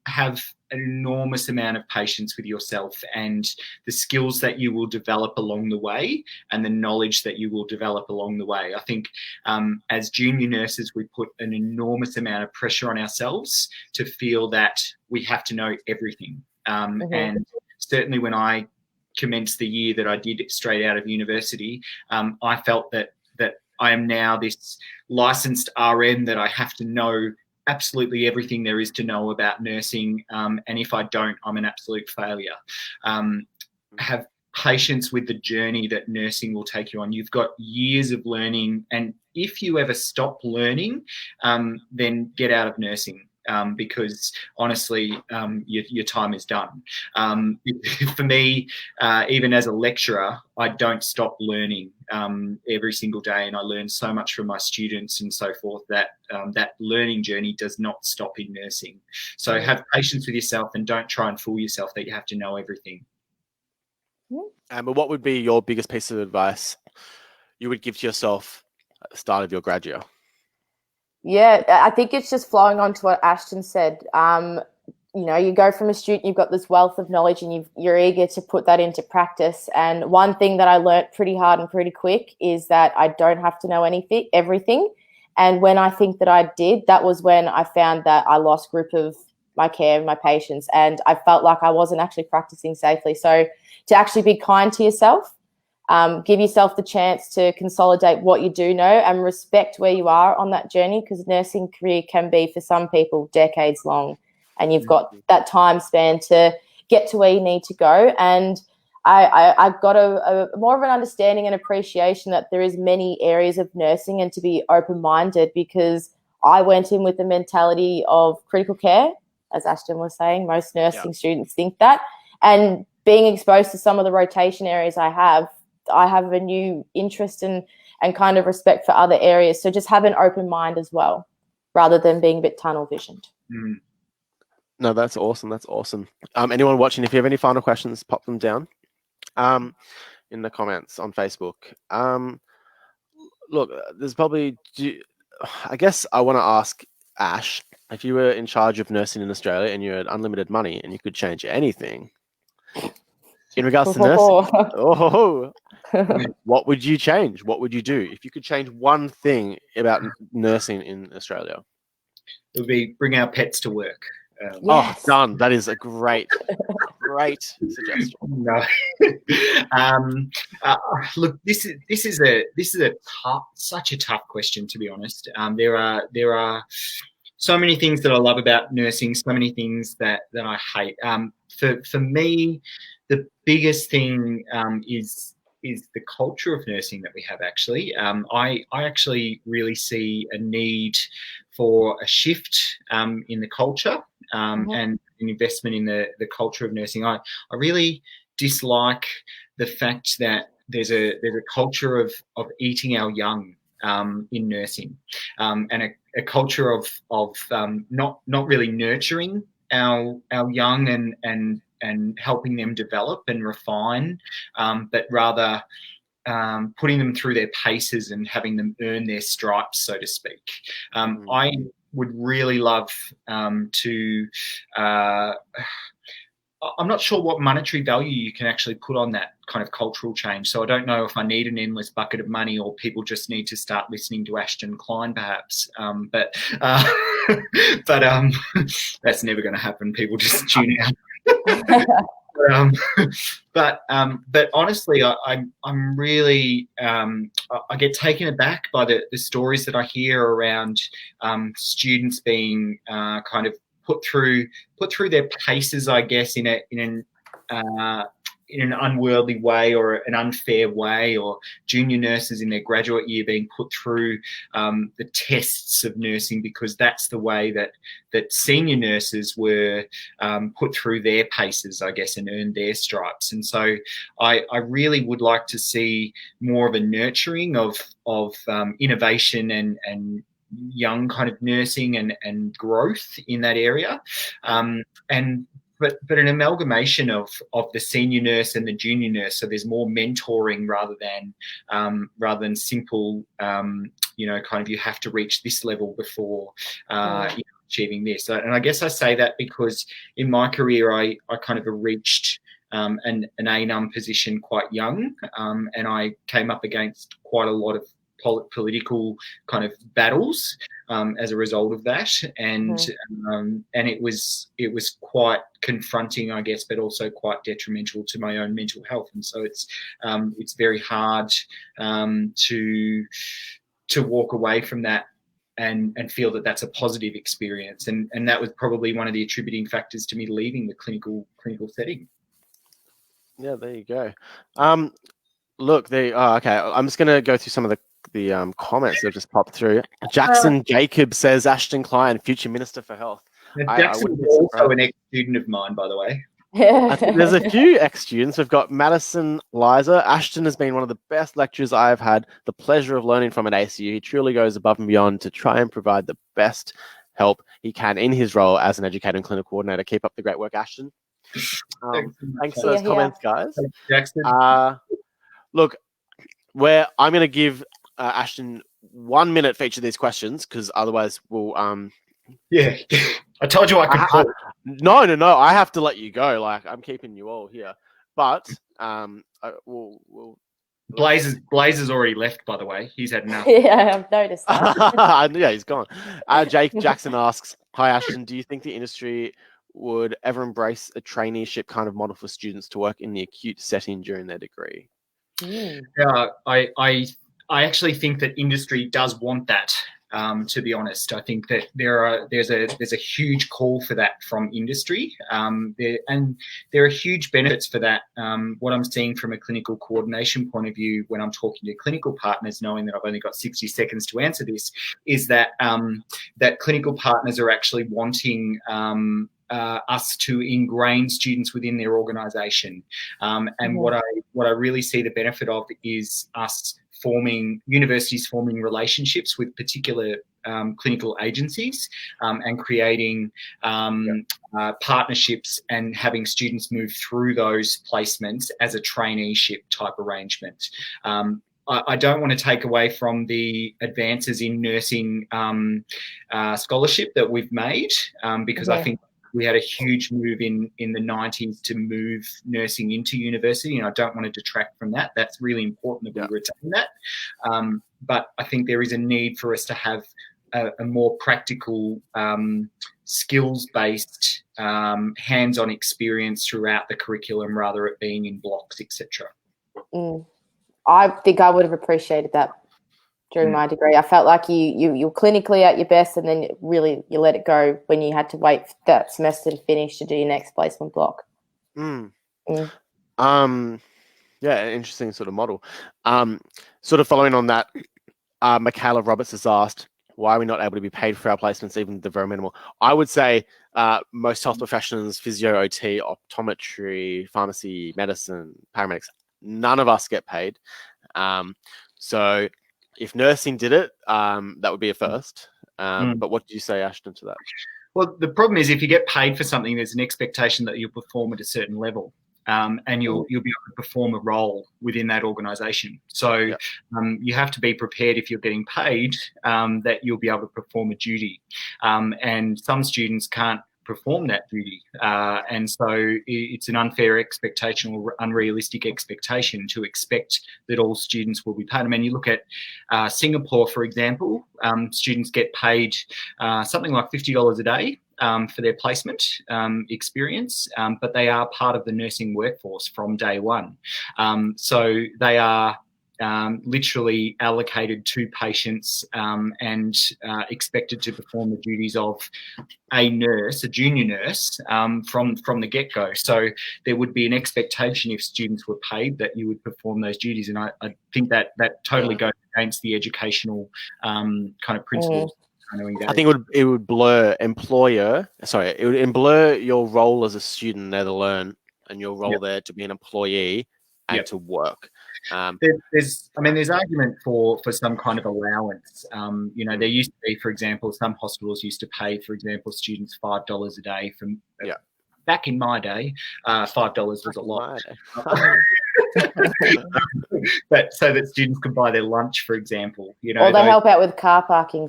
S3: have an enormous amount of patience with yourself and the skills that you will develop along the way and the knowledge that you will develop along the way. I think as junior nurses, we put an enormous amount of pressure on ourselves to feel that we have to know everything. And certainly when I commenced the year that I did straight out of university, I felt that I am now this licensed RN that I have to know absolutely everything there is to know about nursing, and if I don't, I'm an absolute failure. Have patience with the journey that nursing will take you on. You've got years of learning, and if you ever stop learning, then get out of nursing. Because honestly, your time is done. For me, even as a lecturer, I don't stop learning every single day, and I learn so much from my students and so forth that that learning journey does not stop in nursing. So have patience with yourself and don't try and fool yourself that you have to know everything.
S1: But what would be your biggest piece of advice you would give to yourself at the start of your grad year?
S2: Yeah, I think it's just flowing on to what Ashton said. You go from a student, you've got this wealth of knowledge and you're eager to put that into practice. And one thing that I learnt pretty hard and pretty quick is that I don't have to know everything. And when I think that I did, that was when I found that I lost grip of my care and my patients, and I felt like I wasn't actually practicing safely. So to actually be kind to yourself, give yourself the chance to consolidate what you do know and respect where you are on that journey, because nursing career can be, for some people, decades long, and you've got that time span to get to where you need to go. And I got a more of an understanding and appreciation that there is many areas of nursing, and to be open-minded, because I went in with the mentality of critical care, as Ashton was saying. Most nursing students think that. And being exposed to some of the rotation areas I have a new interest and kind of respect for other areas. So just have an open mind as well, rather than being a bit tunnel visioned.
S1: No, that's awesome. That's awesome. Anyone watching, if you have any final questions, pop them down in the comments on Facebook. Look, there's probably, I guess I want to ask Ash, if you were in charge of nursing in Australia and you had unlimited money and you could change anything in regards to nursing, what would you change? What would you do if you could change one thing about nursing in Australia?
S3: It would be bring our pets to work.
S1: Oh, done. That is a great suggestion.
S3: No, look, this is such a tough question, to be honest. There are so many things that I love about nursing, so many things that I hate. For me, the biggest thing is the culture of nursing that we have. Actually, I actually really see a need for a shift in the culture and an investment in the culture of nursing. I really dislike the fact that there's a culture of eating our young in nursing, and a culture of not really nurturing our young and helping them develop and refine, but rather putting them through their paces and having them earn their stripes, so to speak. I would really love to I'm not sure what monetary value you can actually put on that kind of cultural change. So I don't know if I need an endless bucket of money or people just need to start listening to Ashton Kline, perhaps. But that's never going to happen. People just tune out. But honestly, I'm really I get taken aback by the stories that I hear around students being kind of put through their paces, I guess, in an unworldly way or an unfair way, or junior nurses in their graduate year being put through the tests of nursing because that's the way that senior nurses were put through their paces, I guess, and earned their stripes. And so I really would like to see more of a nurturing of innovation and young kind of nursing and growth in that area. But an amalgamation of the senior nurse and the junior nurse, so there's more mentoring rather than simple, kind of you have to reach this level before achieving this. And I guess I say that because in my career I kind of reached an A-num position quite young, and I came up against quite a lot of political kind of battles as a result of that, and it was quite confronting, I guess, but also quite detrimental to my own mental health. And so it's very hard to walk away from that and feel that that's a positive experience, and that was probably one of the attributing factors to me leaving the clinical setting.
S1: Yeah, there you go. Look, okay, I'm just going to go through some of the comments that have just popped through. Jackson Jacob says Ashton Kline, future Minister for Health.
S3: Jackson is also an ex-student of mine, by the way.
S1: I think there's a few ex-students. We've got Madison Liza. Ashton has been one of the best lecturers I've had the pleasure of learning from at ACU. He truly goes above and beyond to try and provide the best help he can in his role as an educator and clinical coordinator. Keep up the great work, Ashton. Thanks for those comments, guys.
S3: Thanks, Jackson.
S1: Look, I'm going to give Ashton 1 minute for each of these questions, because otherwise we'll
S3: yeah, I told you I could talk.
S1: No, I have to let you go. Like, I'm keeping you all here, but we'll Blazer's already left, by the way. He's had enough.
S2: Yeah, I've noticed that.
S1: Yeah, he's gone. Jackson asks, hi Ashton, do you think the industry would ever embrace a traineeship kind of model for students to work in the acute setting during their degree?
S3: Yeah, I actually think that industry does want that. To be honest, I think that there's a huge call for that from industry, and there are huge benefits for that. What I'm seeing from a clinical coordination point of view, when I'm talking to clinical partners, knowing that I've only got 60 seconds to answer this, is that that clinical partners are actually wanting us to ingrain students within their organisation, and what I really see the benefit of is us universities forming relationships with particular clinical agencies, and creating partnerships and having students move through those placements as a traineeship type arrangement. I don't want to take away from the advances in nursing scholarship that we've made, because I think we had a huge move in the 90s to move nursing into university, and I don't want to detract from that. That's really important that we retain that. But I think there is a need for us to have a more practical, skills-based, hands-on experience throughout the curriculum, rather it being in blocks, etc.
S2: I think I would have appreciated that during my degree. I felt like you're clinically at your best, and then really you let it go when you had to wait for that semester to finish to do your next placement block.
S1: Yeah, interesting sort of model. Sort of following on that, Michaela Roberts has asked, why are we not able to be paid for our placements, even the very minimal? I would say most health professions, physio, OT, optometry, pharmacy, medicine, paramedics, none of us get paid. So if nursing did it, that would be a first. But what do you say, Ashton, to that?
S3: Well, the problem is if you get paid for something, there's an expectation that you'll perform at a certain level, and you'll be able to perform a role within that organisation. So you have to be prepared, if you're getting paid, that you'll be able to perform a duty. And some students can't perform that duty. And so it's an unfair expectation or unrealistic expectation to expect that all students will be paid. I mean, you look at Singapore, for example, students get paid something like $50 a day for their placement experience, but they are part of the nursing workforce from day one. So they are literally allocated to patients and expected to perform the duties of a nurse, a junior nurse, from the get-go. So there would be an expectation if students were paid that you would perform those duties, and I think that totally goes against the educational kind of principles.
S1: I think it would blur your role as a student there to learn and your role there to be an employee and to work.
S3: There's argument for some kind of allowance. There used to be, for example, some hospitals used to pay, for example, students $5 a day from back in my day. $5 was a lot. But so that students could buy their lunch, for example.
S2: Or they help out with car parking.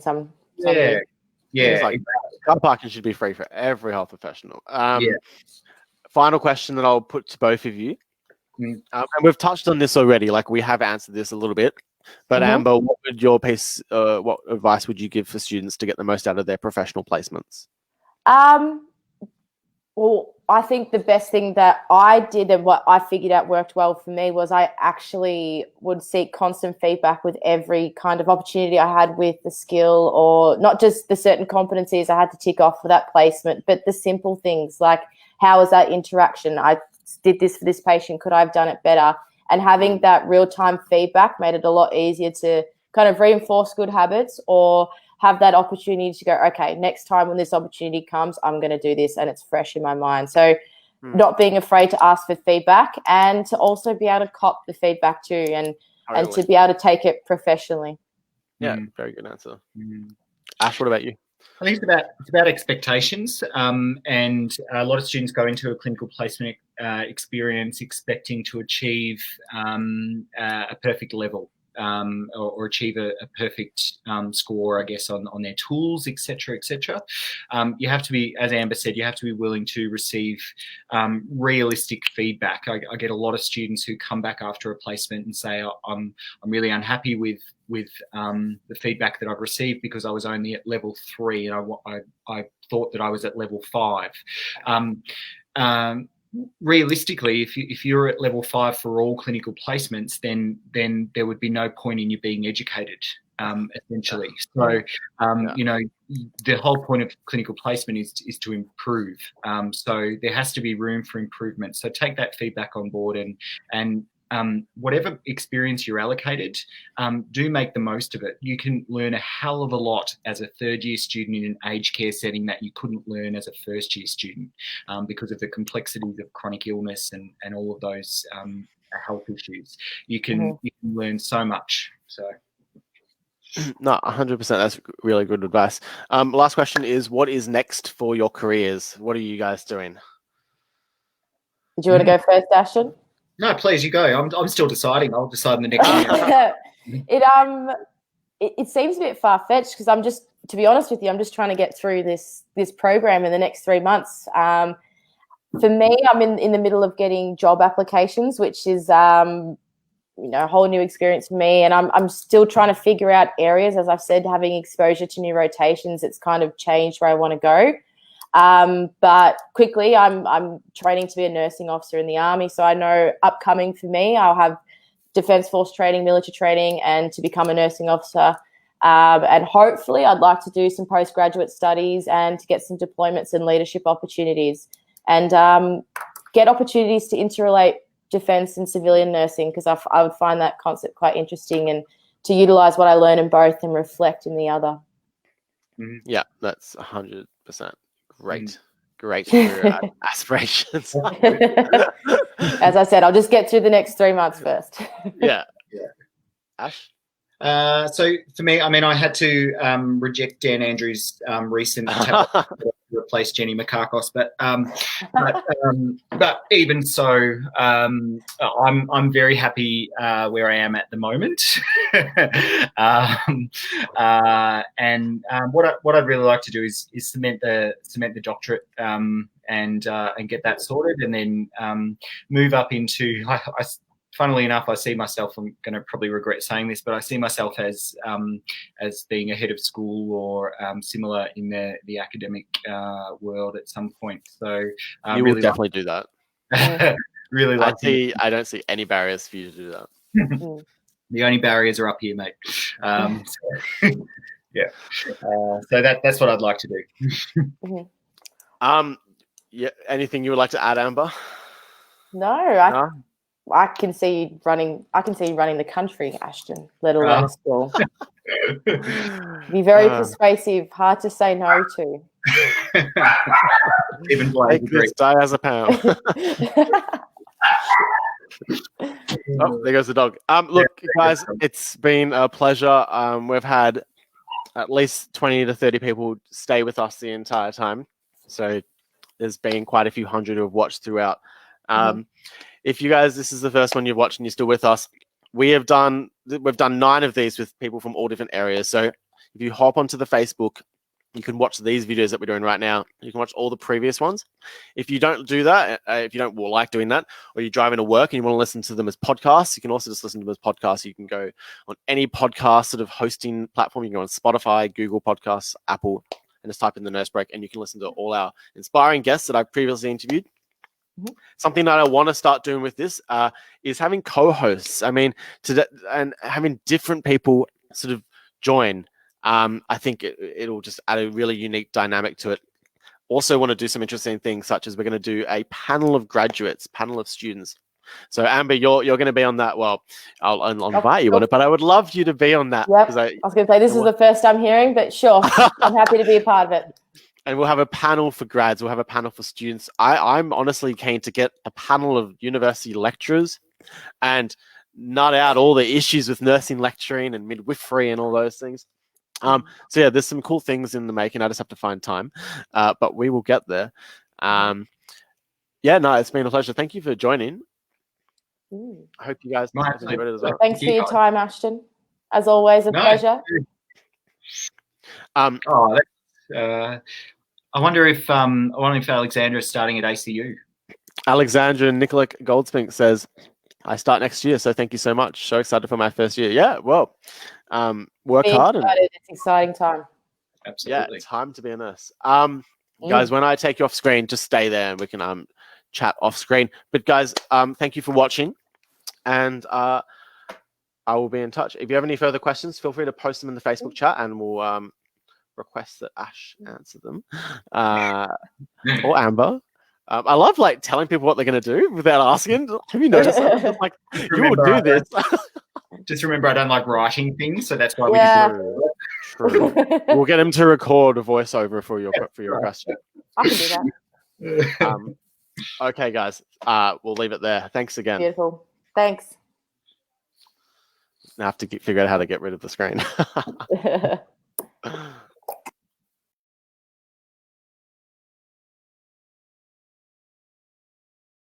S3: Like
S1: car parking should be free for every health professional. Final question that I'll put to both of you. And we've touched on this already, like we have answered this a little bit, but Amber, what advice would you give for students to get the most out of their professional placements?
S2: Well, I think the best thing that I did and what I figured out worked well for me was I actually would seek constant feedback with every kind of opportunity I had with the skill, or not just the certain competencies I had to tick off for that placement, but the simple things like, how was that interaction? I did this for this patient. Could I have done it better? And having that real-time feedback made it a lot easier to kind of reinforce good habits or have that opportunity to go, okay, next time when this opportunity comes, I'm going to do this, and it's fresh in my mind. So not being afraid to ask for feedback, and to also be able to cop the feedback too, and to be able to take it professionally.
S1: Yeah, very good answer. Ash, what about you?
S3: I think it's about expectations, and a lot of students go into a clinical placement experience expecting to achieve a perfect level. Or achieve a perfect score, I guess, on their tools, etc., etc. You have to be, as Amber said, you have to be willing to receive realistic feedback. I get a lot of students who come back after a placement and say, I'm really unhappy with the feedback that I've received because I was only at level 3 and I thought that I was at level 5. Realistically, if you're at level 5 for all clinical placements, then there would be no point in you being educated, essentially. So, the whole point of clinical placement is to improve. So there has to be room for improvement. So take that feedback on board, and whatever experience you're allocated, do make the most of it. You can learn a hell of a lot as a third-year student in an aged care setting that you couldn't learn as a first-year student because of the complexities of chronic illness and all of those health issues. You can learn so much. So.
S1: No, 100%. That's really good advice. Last question is, what is next for your careers? What are you guys doing?
S2: Did you want to go first, Ashton?
S3: No, please, you go. I'm still deciding. I'll decide in the next year.
S2: It seems a bit far-fetched because I'm just, to be honest with you, I'm just trying to get through this program in the next 3 months. For me, I'm in the middle of getting job applications, which is a whole new experience for me, and I'm still trying to figure out areas. As I've said, having exposure to new rotations, it's kind of changed where I want to go. But quickly, I'm training to be a nursing officer in the Army. So I know upcoming for me, I'll have Defence Force training, military training, and to become a nursing officer. And hopefully I'd like to do some postgraduate studies and to get some deployments and leadership opportunities, and get opportunities to interrelate defence and civilian nursing, because I would find that concept quite interesting, and to utilise what I learn in both and reflect in the other.
S1: Yeah, that's 100%. Great career aspirations.
S2: As I said, I'll just get through the next 3 months first.
S1: Yeah. Ash? So
S3: for me, I had to reject Dan Andrews' recent replacement replace Jenny Makakos, but even so, I'm very happy where I am at the moment. What I'd really like to do is cement the doctorate and get that sorted, and then move up into. Funnily enough, I see myself. I'm going to probably regret saying this, but I see myself as being a head of school or similar in the academic world at some point. So
S1: you will definitely do that.
S3: Really like.
S1: I don't see any barriers for you to do that.
S3: The only barriers are up here, mate. Yeah. So that's what I'd like to do.
S1: Yeah. Anything you would like to add, Amber?
S2: No, I can see you running the country, Ashton, let alone a school. Be very persuasive, hard to say no to.
S3: Even
S1: take this die as a pound. Oh, there goes the dog. Look, guys, it's been a pleasure. We've had at least 20 to 30 people stay with us the entire time. So there's been quite a few hundred who have watched throughout. If you guys, this is the first one you've watched and you're still with us, we've done 9 of these with people from all different areas. So if you hop onto the Facebook, you can watch these videos that we're doing right now. You can watch all the previous ones. If you don't do that, if you don't like doing that, or you're driving to work and you want to listen to them as podcasts, you can also just listen to them as podcasts. You can go on any podcast sort of hosting platform. You can go on Spotify, Google Podcasts, Apple, and just type in the Nurse Break, and you can listen to all our inspiring guests that I've previously interviewed. Something that I want to start doing with this is having co-hosts. I mean, and having different people sort of join. I think it'll just add a really unique dynamic to it. Also want to do some interesting things, such as we're going to do a panel of graduates, panel of students. So Amber, you're going to be on that. Well, I'll invite you on it, but I would love you to be on that.
S2: Yep. I was going to say, this is the first I'm hearing, but sure, I'm happy to be a part of it.
S1: And we'll have a panel for grads. We'll have a panel for students. I'm honestly keen to get a panel of university lecturers and nut out all the issues with nursing lecturing and midwifery and all those things. So yeah, there's some cool things in the making. I just have to find time, but we will get there. Yeah, no, it's been a pleasure. Thank you for joining. I hope you guys enjoyed it as well.
S2: Thanks for your time, Ashton. As always, a pleasure.
S3: I wonder if Alexandra is starting at ACU.
S1: Alexandra Nicola Goldspink says, I start next year, so thank you so much. So excited for my first year. Yeah, well, work hard.
S2: It's an exciting time.
S3: Absolutely.
S1: Yeah, time to be a nurse. Guys, when I take you off screen, just stay there and we can chat off screen. But guys, thank you for watching, and I will be in touch. If you have any further questions, feel free to post them in the Facebook chat, and we'll request that Ash answer them, or Amber. I love telling people what they're going to do without asking. Have you noticed that? Like, you will do this.
S3: Just remember, I don't like writing things, so that's why we
S1: True. We'll get him to record a voiceover for your question.
S2: I can do that.
S1: Okay, guys. We'll leave it there. Thanks again.
S2: Beautiful. Thanks.
S1: I have to figure out how to get rid of the screen.